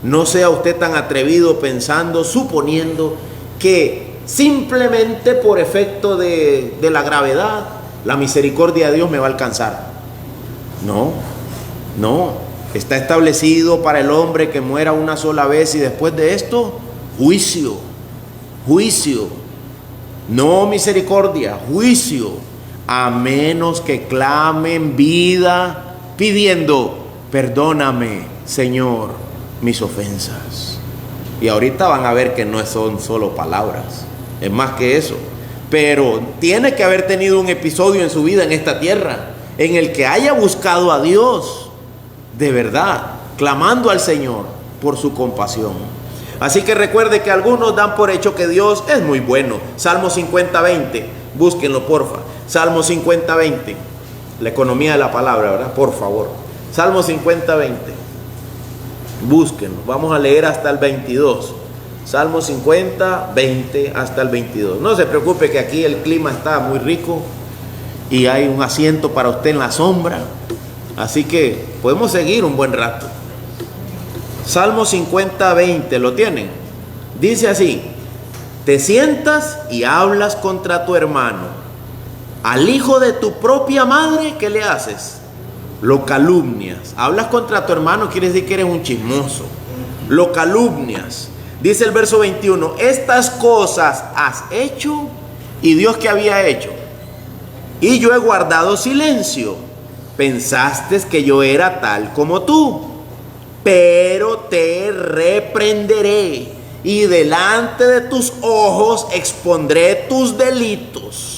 No sea usted tan atrevido pensando, suponiendo que simplemente por efecto de la gravedad, la misericordia de Dios me va a alcanzar. No, no. Está establecido para el hombre que muera una sola vez y después de esto, juicio. Juicio. No misericordia, juicio. A menos que clamen vida pidiendo, perdóname, Señor, mis ofensas. Y ahorita van a ver que no son solo palabras, es más que eso. Pero tiene que haber tenido un episodio en su vida en esta tierra en el que haya buscado a Dios de verdad, clamando al Señor por su compasión. Así que recuerde que algunos dan por hecho que Dios es muy bueno. Salmo 50:20, búsquenlo porfa. Salmo 50:20, la economía de la palabra, ¿verdad? Por favor. Salmo 50:20, búsquenlo. Vamos a leer hasta el 22. Salmo 50:20 hasta el 22. No se preocupe que aquí el clima está muy rico y hay un asiento para usted en la sombra. Así que podemos seguir un buen rato. Salmo 50:20, ¿lo tienen? Dice así: te sientas y hablas contra tu hermano. Al hijo de tu propia madre, ¿qué le haces? Lo calumnias. Hablas contra tu hermano, quiere decir que eres un chismoso. Lo calumnias. Dice el verso 21, estas cosas has hecho. ¿Y Dios qué había hecho? Y yo he guardado silencio. Pensaste que yo era tal como tú, pero te reprenderé y delante de tus ojos expondré tus delitos.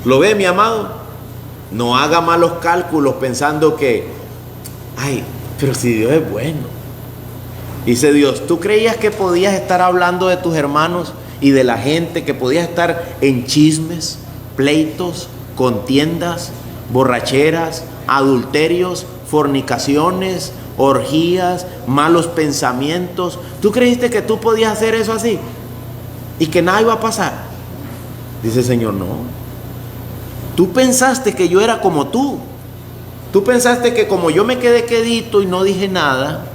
¿Lo ve, mi amado? No haga malos cálculos pensando que, ay, pero si Dios es bueno. Dice Dios, ¿tú creías que podías estar hablando de tus hermanos y de la gente, que podías estar en chismes, pleitos, contiendas, borracheras, adulterios, fornicaciones, orgías, malos pensamientos? ¿Tú creíste que tú podías hacer eso así y que nada iba a pasar? Dice el Señor, no. Tú pensaste que yo era como tú. Tú pensaste que como yo me quedé quedito y no dije nada,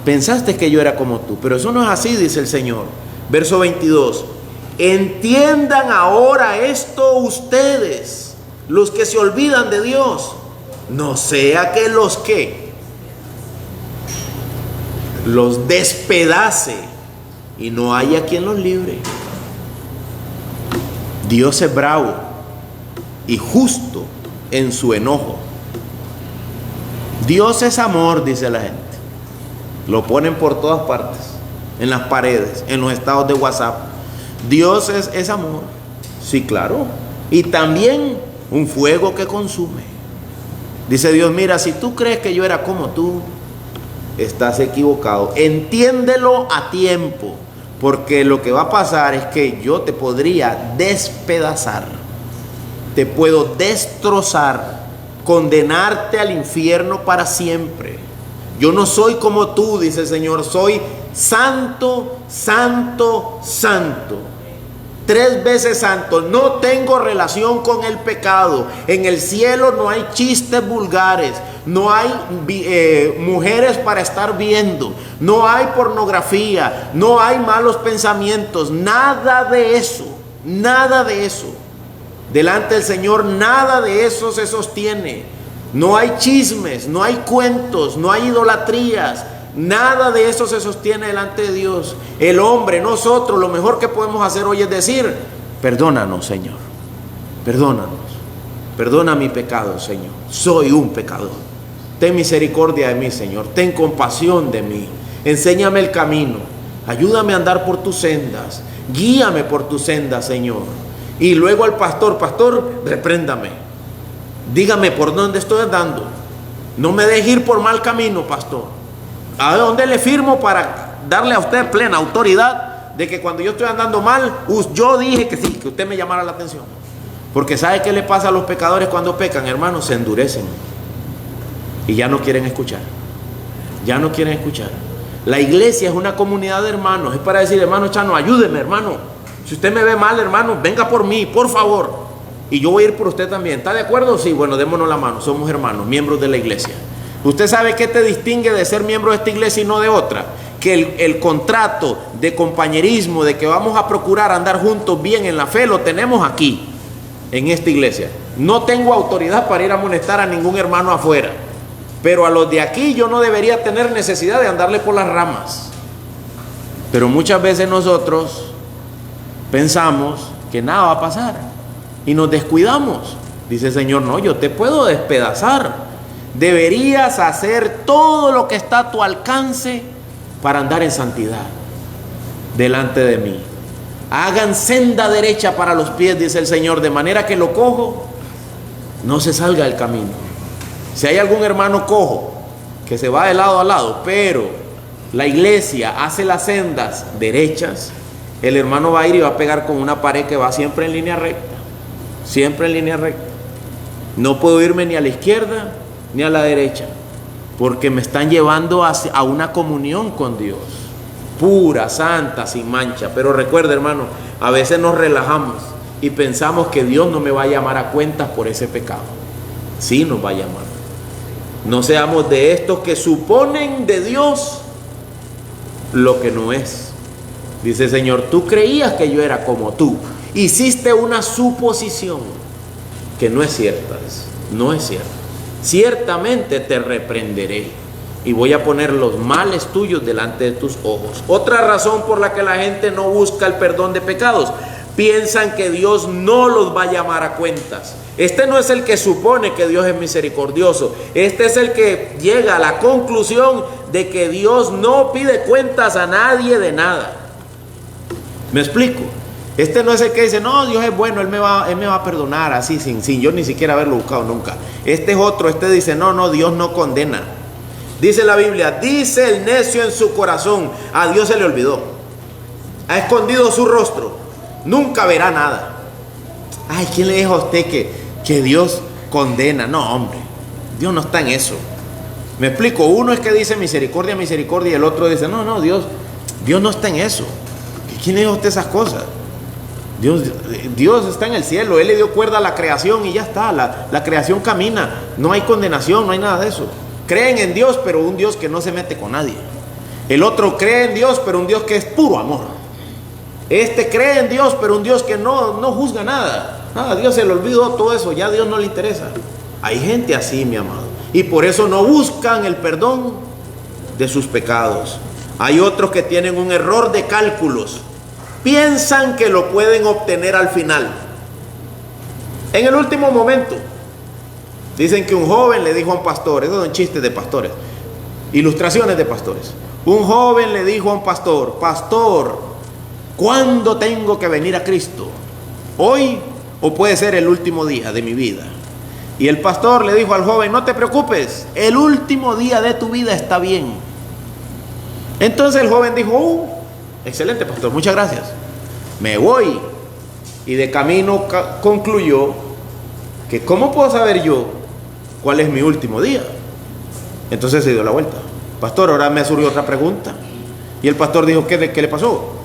pensaste que yo era como tú. Pero eso no es así, dice el Señor. Verso 22. Entiendan ahora esto ustedes, los que se olvidan de Dios. No sea que los despedace y no haya quien los libre. Dios es bravo y justo en su enojo. Dios es amor, dice la gente. Lo ponen por todas partes, en las paredes, en los estados de WhatsApp. Dios es amor. Sí, claro. Y también un fuego que consume. Dice Dios, mira, si tú crees que yo era como tú, estás equivocado. Entiéndelo a tiempo, porque lo que va a pasar es que yo te podría despedazar. Te puedo destrozar, condenarte al infierno para siempre. Yo no soy como tú, dice el Señor, soy santo, santo, santo. 3 veces santo. No tengo relación con el pecado. En el cielo no hay chistes vulgares, no hay mujeres para estar viendo, no hay pornografía, no hay malos pensamientos, nada de eso, nada de eso. Delante del Señor nada de eso se sostiene. No hay chismes, no hay cuentos, no hay idolatrías. Nada de eso se sostiene delante de Dios. El hombre, nosotros, lo mejor que podemos hacer hoy es decir: perdónanos, Señor, perdónanos, perdona mi pecado, Señor, soy un pecador, ten misericordia de mí, Señor, ten compasión de mí, enséñame el camino, ayúdame a andar por tus sendas, guíame por tus sendas, Señor. Y luego al pastor: pastor, repréndame, dígame por dónde estoy andando, no me deje ir por mal camino, pastor. ¿A dónde le firmo para darle a usted plena autoridad de que cuando yo estoy andando mal, yo dije que sí, que usted me llamara la atención? Porque ¿sabe qué le pasa a los pecadores cuando pecan, hermanos? Se endurecen y ya no quieren escuchar. Ya no quieren escuchar. La iglesia es una comunidad de hermanos. Es para decir: hermano Chano, ayúdeme, hermano. Si usted me ve mal, hermano, venga por mí, por favor. Y yo voy a ir por usted también. ¿Está de acuerdo? Sí, bueno, démonos la mano. Somos hermanos, miembros de la iglesia. ¿Usted sabe qué te distingue de ser miembro de esta iglesia y no de otra? Que el contrato de compañerismo, de que vamos a procurar andar juntos bien en la fe, lo tenemos aquí, en esta iglesia. No tengo autoridad para ir a amonestar a ningún hermano afuera, pero a los de aquí yo no debería tener necesidad de andarle por las ramas. Pero muchas veces nosotros pensamos que nada va a pasar y nos descuidamos. Dice el Señor: no, yo te puedo despedazar. Deberías hacer todo lo que está a tu alcance para andar en santidad delante de mí. Hagan senda derecha para los pies, dice el Señor, de manera que lo cojo no se salga del camino. Si hay algún hermano cojo que se va de lado a lado, pero la iglesia hace las sendas derechas, el hermano va a ir y va a pegar con una pared que va siempre en línea recta, siempre en línea recta. No puedo irme ni a la izquierda ni a la derecha, porque me están llevando a una comunión con Dios, pura, santa, sin mancha. Pero recuerda, hermano, a veces nos relajamos y pensamos que Dios no me va a llamar a cuentas por ese pecado. Sí nos va a llamar. No seamos de estos que suponen de Dios lo que no es. Dice el Señor: tú creías que yo era como tú, hiciste una suposición que no es cierta. No es cierta. Ciertamente te reprenderé y voy a poner los males tuyos delante de tus ojos. Otra razón por la que la gente no busca el perdón de pecados: piensan que Dios no los va a llamar a cuentas. Este no es el que supone que Dios es misericordioso. Este es el que llega a la conclusión de que Dios no pide cuentas a nadie de nada. ¿Me explico? Este no es el que dice: no, Dios es bueno, Él me va a perdonar así, sin yo ni siquiera haberlo buscado nunca. Este es otro, este dice: no, Dios no condena. Dice la Biblia: dice el necio en su corazón, a Dios se le olvidó, ha escondido su rostro, nunca verá nada. Ay, ¿quién le dijo a usted que Dios condena? No, hombre, Dios no está en eso. Me explico, uno es que dice misericordia, misericordia, y el otro dice: no, Dios no está en eso. ¿Quién le dijo a usted esas cosas? Dios está en el cielo, Él le dio cuerda a la creación y ya está, la creación camina, no hay condenación, no hay nada de eso. Creen en Dios, pero un Dios que no se mete con nadie. El otro cree en Dios, pero un Dios que es puro amor. Este cree en Dios, pero un Dios que no juzga nada. Nada, Dios se le olvidó todo eso, ya a Dios no le interesa. Hay gente así, mi amado, y por eso no buscan el perdón de sus pecados. Hay otros que tienen un error de cálculos. Piensan que lo pueden obtener al final, en el último momento. Dicen que un joven le dijo a un pastor, esos son chistes de pastores, ilustraciones de pastores. Un joven le dijo a un pastor: pastor, ¿cuándo tengo que venir a Cristo? ¿Hoy o puede ser el último día de mi vida? Y el pastor le dijo al joven: no te preocupes, el último día de tu vida está bien. Entonces el joven dijo: excelente, pastor, muchas gracias, me voy. Y de camino concluyó que ¿cómo puedo saber yo cuál es mi último día? Entonces se dio la vuelta Pastor, ahora me surgió otra pregunta. Y el pastor dijo, ¿qué le pasó?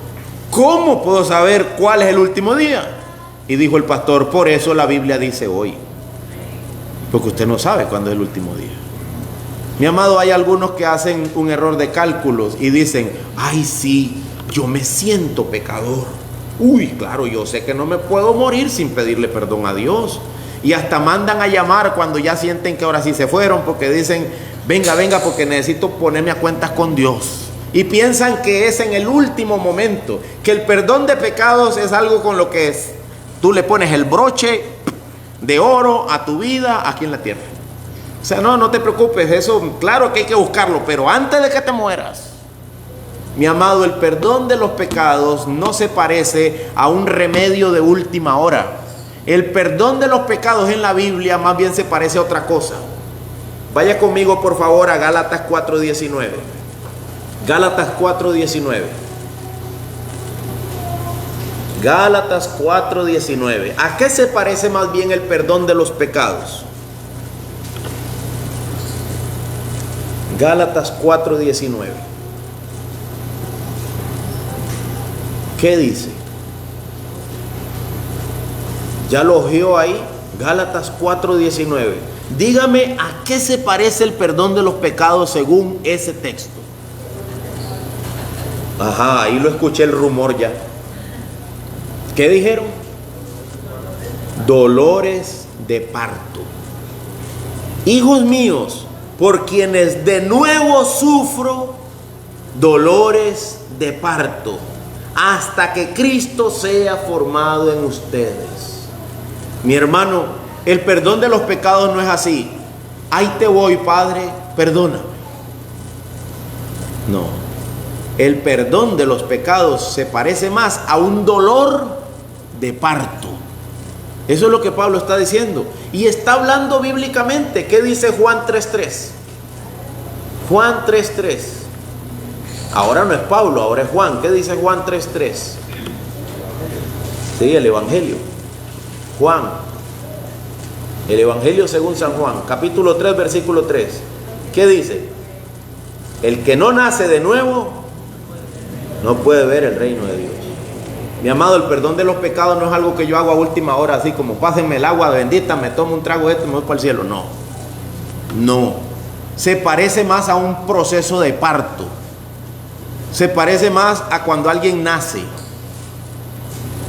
¿Cómo puedo saber cuál es el último día? Y dijo el pastor, por eso la Biblia dice hoy. Porque usted no sabe cuándo es el último día. Mi amado, hay algunos que hacen un error de cálculos y dicen, ay sí, yo me siento pecador. Uy, claro, yo sé que no me puedo morir sin pedirle perdón a Dios. Y hasta mandan a llamar cuando ya sienten que ahora sí se fueron, porque dicen, venga, porque necesito ponerme a cuentas con Dios. Y piensan que es en el último momento, que el perdón de pecados es algo con lo que tú le pones el broche de oro a tu vida aquí en la tierra. O sea, no te preocupes, eso claro que hay que buscarlo, pero antes de que te mueras. Mi amado, el perdón de los pecados no se parece a un remedio de última hora. El perdón de los pecados en la Biblia más bien se parece a otra cosa. Vaya conmigo por favor a Gálatas 4:19. Gálatas 4:19. Gálatas 4:19. ¿A qué se parece más bien el perdón de los pecados? Gálatas 4:19. ¿Qué dice? ¿Ya lo ojeó ahí? Gálatas 4:19. Dígame a qué se parece el perdón de los pecados según ese texto. Ajá, ahí lo escuché el rumor ya. ¿Qué dijeron? Dolores de parto. Hijos míos, por quienes de nuevo sufro dolores de parto, hasta que Cristo sea formado en ustedes. Mi hermano, el perdón de los pecados no es así. Ahí te voy, Padre, perdóname. No. El perdón de los pecados se parece más a un dolor de parto. Eso es lo que Pablo está diciendo. Y está hablando bíblicamente. ¿Qué dice Juan 3:3? Juan 3:3. Ahora no es Pablo, ahora es Juan. ¿Qué dice Juan 3:3? Sí, el Evangelio. Juan. El Evangelio según San Juan, capítulo 3, versículo 3. ¿Qué dice? El que no nace de nuevo no puede ver el reino de Dios. Mi amado, el perdón de los pecados no es algo que yo hago a última hora, así como pásenme el agua bendita, me tomo un trago de esto y me voy para el cielo. No. No. Se parece más a un proceso de parto. Se parece más a cuando alguien nace.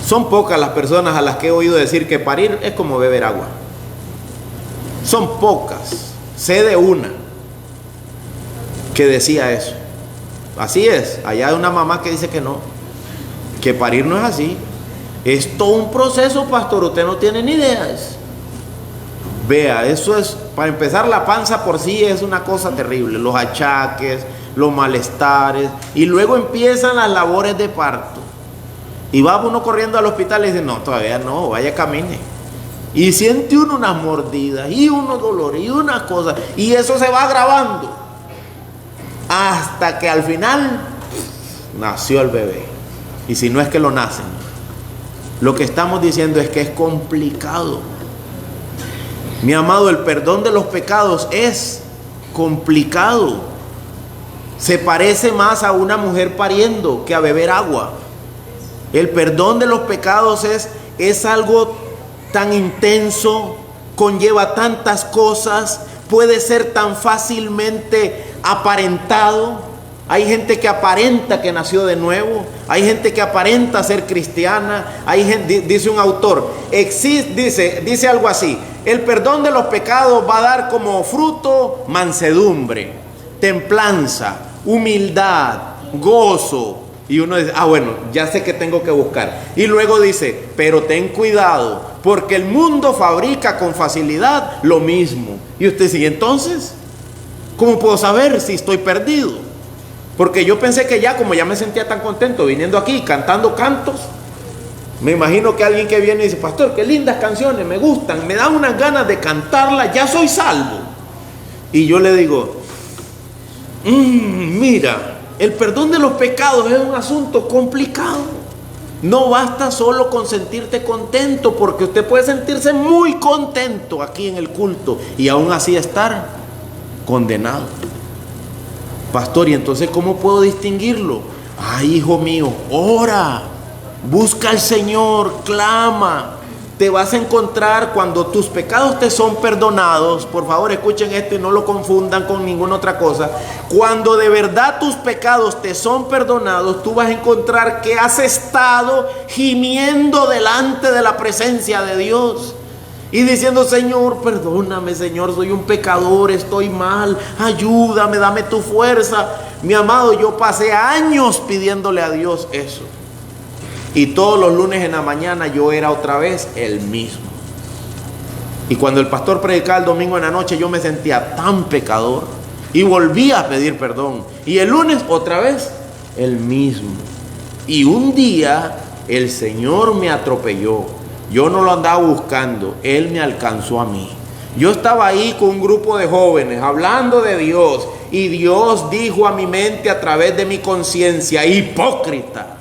Son pocas las personas a las que he oído decir que parir es como beber agua. Son pocas. Sé de una que decía eso. Así es. Allá hay una mamá que dice que no. Que parir no es así. Es todo un proceso, pastor. Usted no tiene ni ideas. Vea, eso es, para empezar, la panza por sí es una cosa terrible. Los achaques, los malestares. Y luego empiezan las labores de parto. Y va uno corriendo al hospital y dice, no, todavía no, vaya camine. Y siente uno unas mordidas y unos dolores y unas cosas. Y eso se va agravando. Hasta que al final nació el bebé. Y si no es que lo nacen. Lo que estamos diciendo es que es complicado. Mi amado, el perdón de los pecados es complicado. Se parece más a una mujer pariendo que a beber agua. El perdón de los pecados es algo tan intenso, conlleva tantas cosas, puede ser tan fácilmente aparentado. Hay gente que aparenta que nació de nuevo, hay gente que aparenta ser cristiana, hay gente, dice un autor, dice algo así: el perdón de los pecados va a dar como fruto mansedumbre, templanza, humildad, gozo. Y uno dice, bueno, ya sé que tengo que buscar. Y luego dice, pero ten cuidado, porque el mundo fabrica con facilidad lo mismo. Y usted dice, ¿y entonces? ¿Cómo puedo saber si estoy perdido? Porque yo pensé que ya, como ya me sentía tan contento viniendo aquí, cantando cantos, me imagino que alguien que viene y dice, pastor, qué lindas canciones, me gustan, me dan unas ganas de cantarlas, ya soy salvo. Y yo le digo, mira, el perdón de los pecados es un asunto complicado. No basta solo con sentirte contento, porque usted puede sentirse muy contento aquí en el culto y aún así estar condenado. pastor, ¿y entonces cómo puedo distinguirlo? Ay, hijo mío, ora, busca al Señor, clama. Te vas a encontrar cuando tus pecados te son perdonados. Por favor, escuchen esto y no lo confundan con ninguna otra cosa. Cuando de verdad tus pecados te son perdonados, tú vas a encontrar que has estado gimiendo delante de la presencia de Dios y diciendo: Señor, perdóname, Señor, soy un pecador, estoy mal, ayúdame, dame tu fuerza. Mi amado, yo pasé años pidiéndole a Dios eso. Y todos los lunes en la mañana yo era otra vez el mismo. Y cuando el pastor predicaba el domingo en la noche, yo me sentía tan pecador y volvía a pedir perdón. Y el lunes otra vez el mismo. Y un día el Señor me atropelló. Yo no lo andaba buscando, Él me alcanzó a mí. Yo estaba ahí con un grupo de jóvenes hablando de Dios, y Dios dijo a mi mente a través de mi conciencia: hipócrita.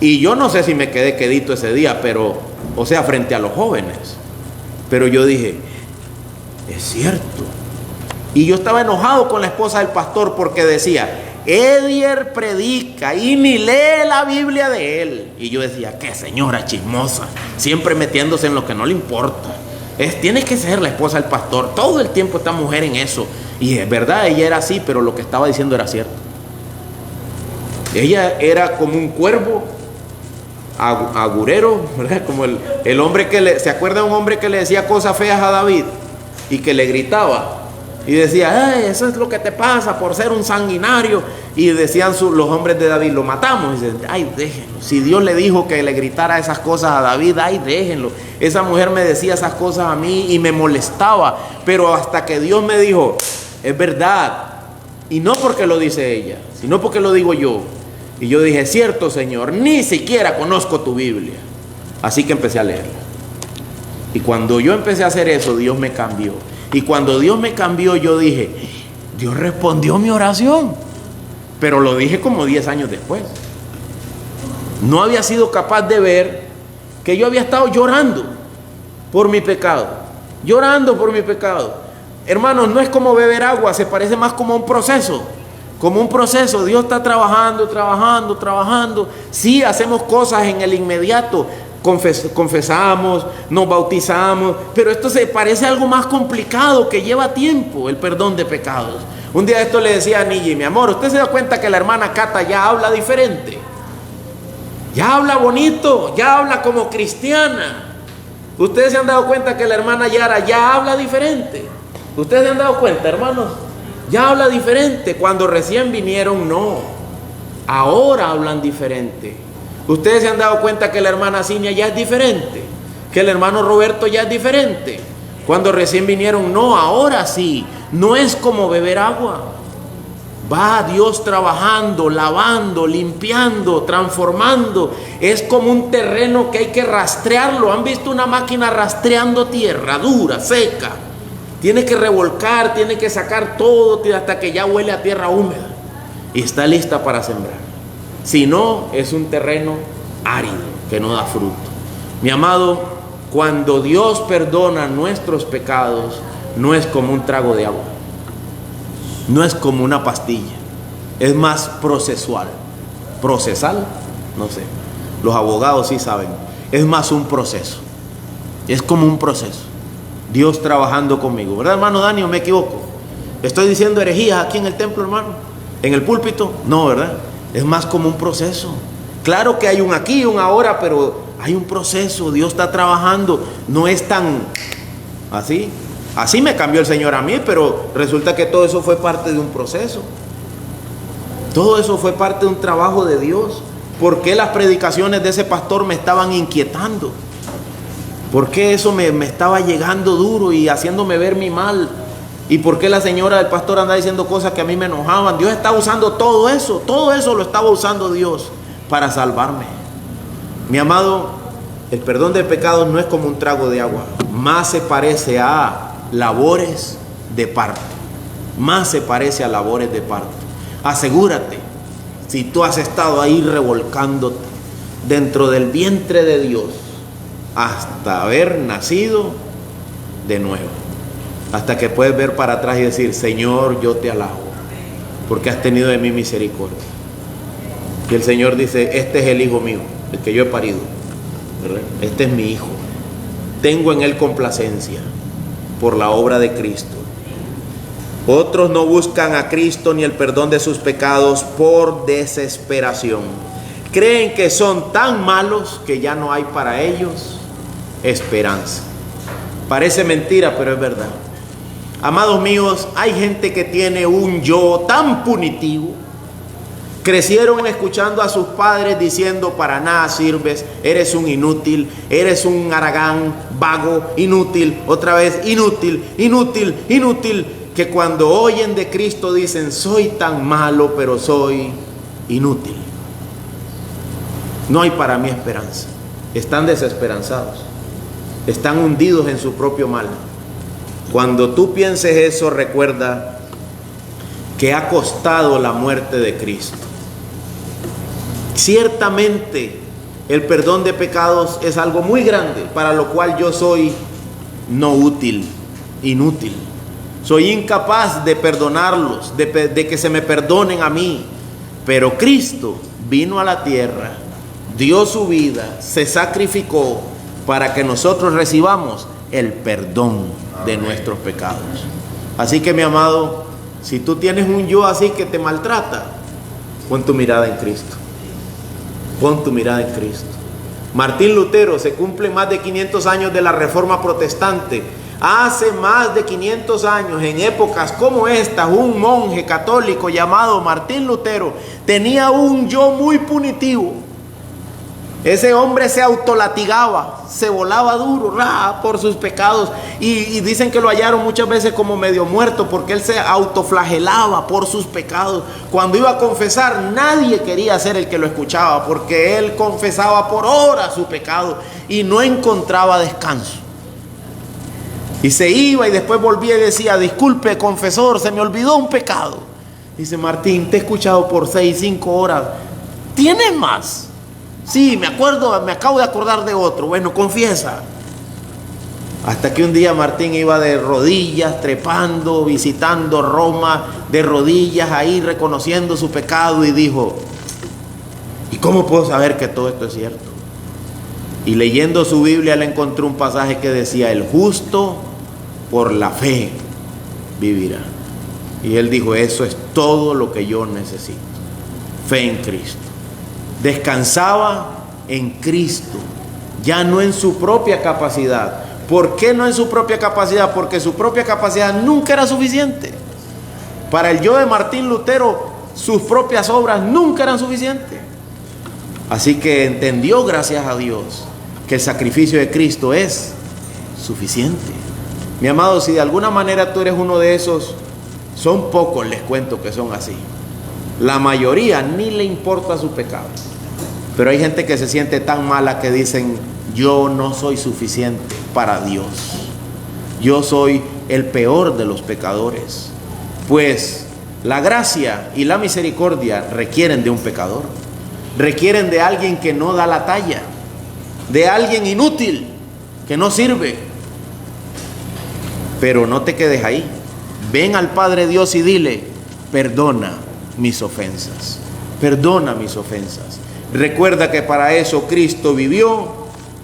Y yo no sé si me quedé quedito ese día, pero, o sea, frente a los jóvenes. Pero yo dije: es cierto. Y yo estaba enojado con la esposa del pastor porque decía: Edier predica y ni lee la Biblia de él. Y yo decía: qué señora chismosa, siempre metiéndose en lo que no le importa. Tiene que ser la esposa del pastor. Todo el tiempo esta mujer en eso. Y es verdad, ella era así, pero lo que estaba diciendo era cierto. Ella era como un cuervo agurero, ¿verdad? Como el hombre que ¿se acuerda de un hombre que le decía cosas feas a David y que le gritaba? Y decía: eso es lo que te pasa por ser un sanguinario. Y decían los hombres de David: lo matamos. Y dicen: ay, déjenlo. Si Dios le dijo que le gritara esas cosas a David, ay, déjenlo. Esa mujer me decía esas cosas a mí y me molestaba. Pero hasta que Dios me dijo: es verdad. Y no porque lo dice ella, sino porque lo digo yo. Y yo dije: cierto, Señor, ni siquiera conozco tu Biblia. Así que empecé a leerla. Y cuando yo empecé a hacer eso, Dios me cambió. Y cuando Dios me cambió, yo dije: Dios respondió mi oración. Pero lo dije como 10 años después. No había sido capaz de ver que yo había estado llorando por mi pecado. Llorando por mi pecado. Hermanos, no es como beber agua, se parece más como un proceso. Como un proceso. Dios está trabajando, trabajando, trabajando. Sí, hacemos cosas en el inmediato. Confesamos, nos bautizamos, pero esto se parece a algo más complicado que lleva tiempo, el perdón de pecados. Un día esto le decía a Niji: mi amor, ¿usted se da cuenta que la hermana Cata ya habla diferente? Ya habla bonito, ya habla como cristiana. ¿Ustedes se han dado cuenta que la hermana Yara ya habla diferente? ¿Ustedes se han dado cuenta, hermanos? Ya habla diferente. Cuando recién vinieron, no. Ahora hablan diferente. Ustedes se han dado cuenta que la hermana Cinia ya es diferente, que el hermano Roberto ya es diferente. Cuando recién vinieron, no, ahora sí. No es como beber agua. Va Dios trabajando, lavando, limpiando, transformando. Es como un terreno que hay que rastrearlo. ¿Han visto una máquina rastreando tierra dura, seca? Tiene que revolcar, tiene que sacar todo hasta que ya huele a tierra húmeda y está lista para sembrar. Si no, es un terreno árido que no da fruto. Mi amado, cuando Dios perdona nuestros pecados, no es como un trago de agua, no es como una pastilla, es más procesual. ¿Procesal? No sé, los abogados sí saben. Es más un proceso, es como un proceso. Dios trabajando conmigo, ¿verdad, hermano Dani? ¿O me equivoco? ¿Estoy diciendo herejías aquí en el templo, hermano? ¿En el púlpito? No, ¿verdad? Es más como un proceso. Claro que hay un aquí y un ahora, pero hay un proceso. Dios está trabajando. No es tan así. Así me cambió el Señor a mí, pero resulta que todo eso fue parte de un proceso. Todo eso fue parte de un trabajo de Dios. ¿Por qué las predicaciones de ese pastor me estaban inquietando? ¿Por qué eso me estaba llegando duro y haciéndome ver mi mal? ¿Y por qué la señora del pastor andaba diciendo cosas que a mí me enojaban? Dios estaba usando todo eso lo estaba usando Dios para salvarme. Mi amado, el perdón de pecados no es como un trago de agua, más se parece a labores de parto, más se parece a labores de parto. Asegúrate, si tú has estado ahí revolcándote dentro del vientre de Dios hasta haber nacido de nuevo, hasta que puedes ver para atrás y decir: Señor, yo te alabo. porque has tenido de mí misericordia. Y el Señor dice, este es el hijo mío, el que yo he parido, ¿verdad? Este es mi hijo. Tengo en él complacencia por la obra de Cristo. Otros no buscan a Cristo ni el perdón de sus pecados por desesperación. Creen que son tan malos que ya no hay para ellos esperanza. Parece mentira, pero es verdad. Amados míos, hay gente que tiene un yo tan punitivo. Crecieron escuchando a sus padres diciendo, para nada sirves, eres un inútil, eres un haragán, vago, inútil, otra vez inútil, inútil, inútil, que cuando oyen de Cristo dicen, soy tan malo, pero soy inútil. No hay para mí esperanza. Están desesperanzados, están hundidos en su propio mal. Cuando tú pienses eso, recuerda que ha costado la muerte de Cristo. Ciertamente el perdón de pecados es algo muy grande, para lo cual yo soy no útil, inútil. Soy incapaz de perdonarlos, de que se me perdonen a mí. Pero Cristo vino a la tierra, dio su vida, se sacrificó para que nosotros recibamos el perdón de nuestros pecados. Así que, mi amado, si tú tienes un yo así que te maltrata, pon tu mirada en Cristo. Pon tu mirada en Cristo. Martín Lutero, se cumplen más de 500 años de la Reforma Protestante. Hace más de 500 años, en épocas como esta, un monje católico llamado Martín Lutero tenía un yo muy punitivo. Ese hombre se autolatigaba, se volaba duro por sus pecados, y dicen que lo hallaron muchas veces como medio muerto, porque él se autoflagelaba por sus pecados. Cuando iba a confesar, nadie quería ser el que lo escuchaba, porque él confesaba por horas su pecado y no encontraba descanso. Y se iba y después volvía y decía, disculpe, confesor, se me olvidó un pecado. Dice, Martín, te he escuchado por 6, 5 horas. ¿Tienes más? Sí, me acabo de acordar de otro. Bueno, confiesa. Hasta que un día Martín iba de rodillas, trepando, visitando Roma, de rodillas ahí, reconociendo su pecado, y dijo, ¿y cómo puedo saber que todo esto es cierto? Y leyendo su Biblia le encontró un pasaje que decía, el justo por la fe vivirá. Y él dijo, eso es todo lo que yo necesito. Fe en Cristo. Descansaba en Cristo, ya no en su propia capacidad. ¿Por qué no en su propia capacidad? Porque su propia capacidad nunca era suficiente. Para el yo de Martín Lutero, sus propias obras nunca eran suficientes. Así que entendió, gracias a Dios, que el sacrificio de Cristo es suficiente. Mi amado, si de alguna manera tú eres uno de esos, son pocos, les cuento, que son así. La mayoría ni le importa su pecado. Pero hay gente que se siente tan mala que dicen, yo no soy suficiente para Dios. Yo soy el peor de los pecadores. Pues la gracia y la misericordia requieren de un pecador. Requieren de alguien que no da la talla. De alguien inútil, que no sirve. Pero no te quedes ahí. Ven al Padre Dios y dile, perdona mis ofensas. Perdona mis ofensas. Recuerda que para eso Cristo vivió,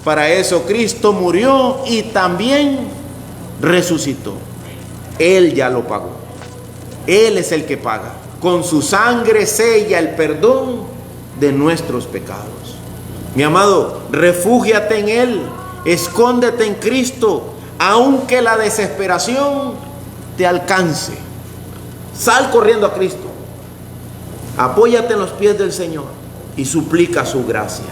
para eso Cristo murió y también resucitó. Él ya lo pagó. Él es el que paga. Con su sangre sella el perdón de nuestros pecados. Mi amado, refúgiate en Él, escóndete en Cristo, aunque la desesperación te alcance. Sal corriendo a Cristo. Apóyate en los pies del Señor y suplica su gracia.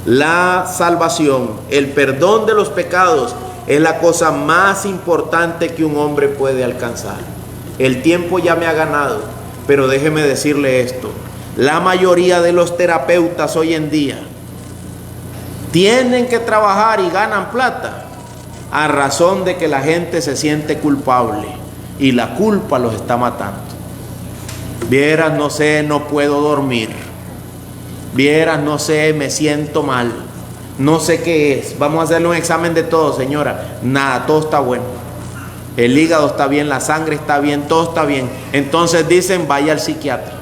La salvación, el perdón de los pecados, es la cosa más importante que un hombre puede alcanzar. El tiempo ya me ha ganado, pero déjeme decirle esto. La mayoría de los terapeutas hoy en día tienen que trabajar y ganan plata a razón de que la gente se siente culpable y la culpa los está matando. Vieras, no sé, no puedo dormir. Vieras, no sé, me siento mal. No sé qué es. Vamos a hacerle un examen de todo, señora. Nada, todo está bueno. El hígado está bien, la sangre está bien, todo está bien. Entonces dicen, vaya al psiquiatra,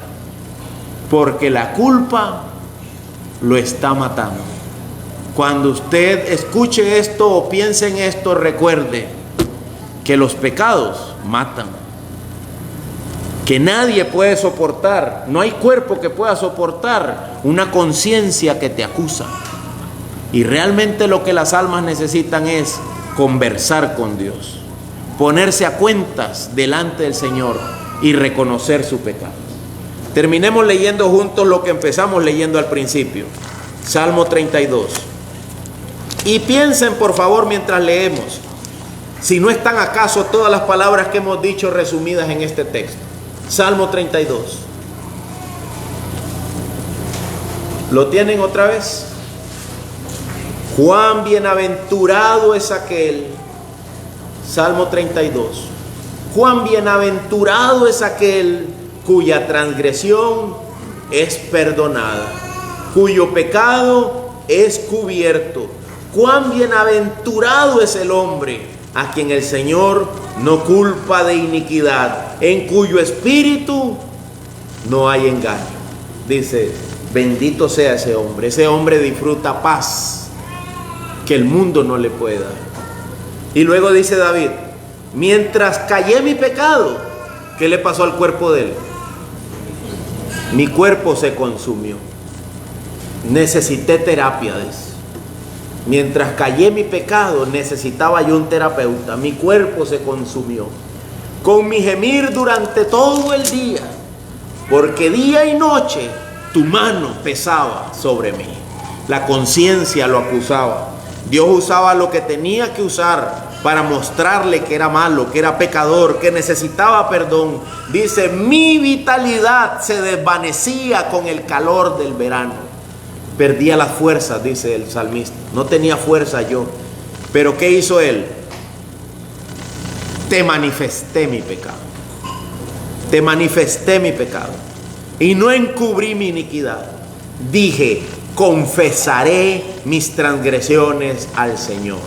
porque la culpa lo está matando. Cuando usted escuche esto o piense en esto, recuerde que los pecados matan, que nadie puede soportar, no hay cuerpo que pueda soportar una conciencia que te acusa. Y realmente lo que las almas necesitan es conversar con Dios, ponerse a cuentas delante del Señor y reconocer su pecado. Terminemos leyendo juntos lo que empezamos leyendo al principio. Salmo 32. Y piensen por favor mientras leemos, si no están acaso todas las palabras que hemos dicho resumidas en este texto. Salmo 32. ¿Lo tienen otra vez? Cuán bienaventurado es aquel. Salmo 32. Cuán bienaventurado es aquel cuya transgresión es perdonada, cuyo pecado es cubierto. Cuán bienaventurado es el hombre a quien el Señor no culpa de iniquidad, en cuyo espíritu no hay engaño. Dice, bendito sea ese hombre. Ese hombre disfruta paz que el mundo no le puede dar. Y luego dice David, mientras callé mi pecado, ¿qué le pasó al cuerpo de él? Mi cuerpo se consumió. Necesité terapia, dice. Mientras callé mi pecado, necesitaba yo un terapeuta. Mi cuerpo se consumió. Con mi gemir durante todo el día, porque día y noche tu mano pesaba sobre mí. La conciencia lo acusaba. Dios usaba lo que tenía que usar para mostrarle que era malo, que era pecador, que necesitaba perdón. Dice, mi vitalidad se desvanecía con el calor del verano. Perdía las fuerzas, dice el salmista. No tenía fuerza yo. Pero ¿qué hizo él? Te manifesté mi pecado. Te manifesté mi pecado. Y no encubrí mi iniquidad. Dije, confesaré mis transgresiones al Señor.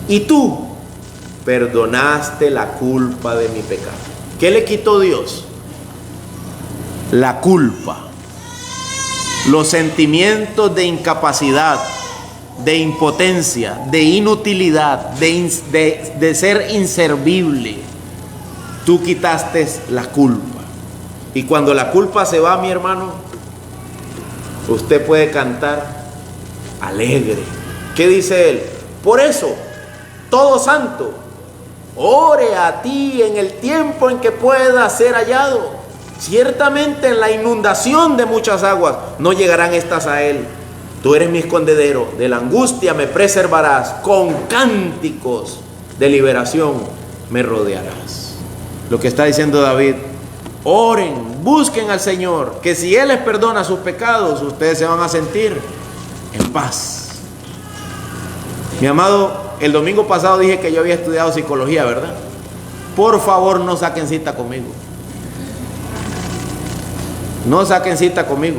Y tú perdonaste la culpa de mi pecado. ¿Qué le quitó Dios? La culpa. Los sentimientos de incapacidad, de impotencia, de inutilidad, de ser inservible. Tú quitaste la culpa. Y cuando la culpa se va, mi hermano, usted puede cantar alegre. ¿Qué dice él? Por eso, todo santo, ore a ti en el tiempo en que pueda ser hallado. Ciertamente en la inundación de muchas aguas no llegarán estas a él. Tú eres mi escondedero, de la angustia me preservarás, con cánticos de liberación me rodearás. Lo que está diciendo David, oren, busquen al Señor, que si Él les perdona sus pecados, ustedes se van a sentir en paz. Mi amado, el domingo pasado dije que yo había estudiado psicología, ¿verdad? Por favor, no saquen cita conmigo. No saquen cita conmigo.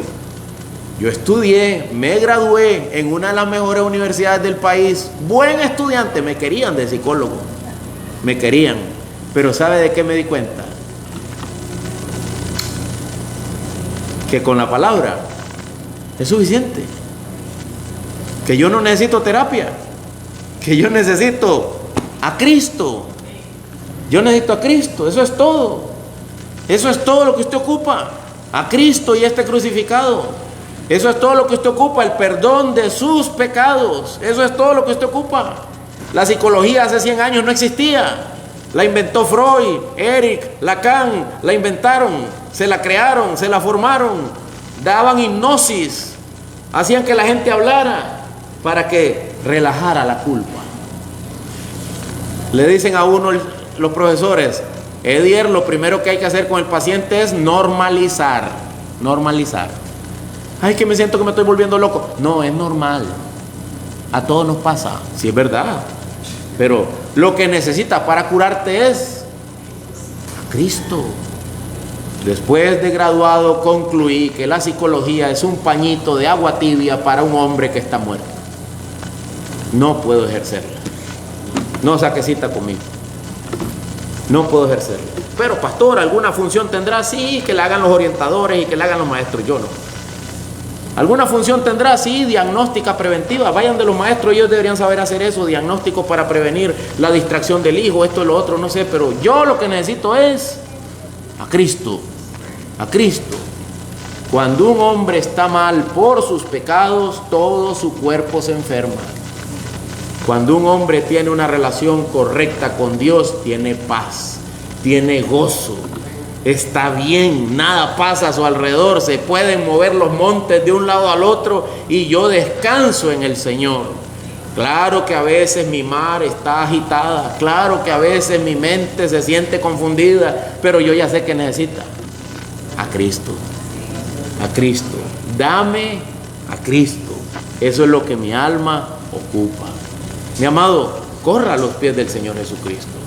Yo estudié, me gradué en una de las mejores universidades del país. Buen estudiante, me querían de psicólogo. Me querían. Pero ¿sabe de qué me di cuenta? Que con la palabra es suficiente. Que yo no necesito terapia. Que yo necesito a Cristo. Yo necesito a Cristo. Eso es todo. Eso es todo lo que usted ocupa. A Cristo y este crucificado. Eso es todo lo que usted ocupa, el perdón de sus pecados. Eso es todo lo que usted ocupa. La psicología hace 100 años no existía. La inventó Freud, Eric, Lacan, la inventaron, se la crearon, se la formaron, daban hipnosis, hacían que la gente hablara para que relajara la culpa. Le dicen a uno los profesores, Edier, lo primero que hay que hacer con el paciente es normalizar. Normalizar. Ay, que me siento que me estoy volviendo loco. No, es normal. A todos nos pasa. Sí, es verdad. Pero lo que necesitas para curarte es a Cristo. Después de graduado concluí que la psicología es un pañito de agua tibia para un hombre que está muerto. No puedo ejercerla. No saque cita conmigo. No puedo ejercerlo. Pero pastor, ¿alguna función tendrá? Sí, que la hagan los orientadores y que la hagan los maestros, yo no. ¿Alguna función tendrá? Sí, diagnóstica preventiva. Vayan de los maestros, ellos deberían saber hacer eso, diagnóstico para prevenir la distracción del hijo, esto y lo otro, no sé. Pero yo lo que necesito es a Cristo, a Cristo. Cuando un hombre está mal por sus pecados, todo su cuerpo se enferma. Cuando un hombre tiene una relación correcta con Dios, tiene paz, tiene gozo, está bien, nada pasa a su alrededor, se pueden mover los montes de un lado al otro y yo descanso en el Señor. Claro que a veces mi mar está agitada, claro que a veces mi mente se siente confundida, pero yo ya sé que necesita a Cristo, a Cristo. Dame a Cristo. Eso es lo que mi alma ocupa. Mi amado, corra a los pies del Señor Jesucristo.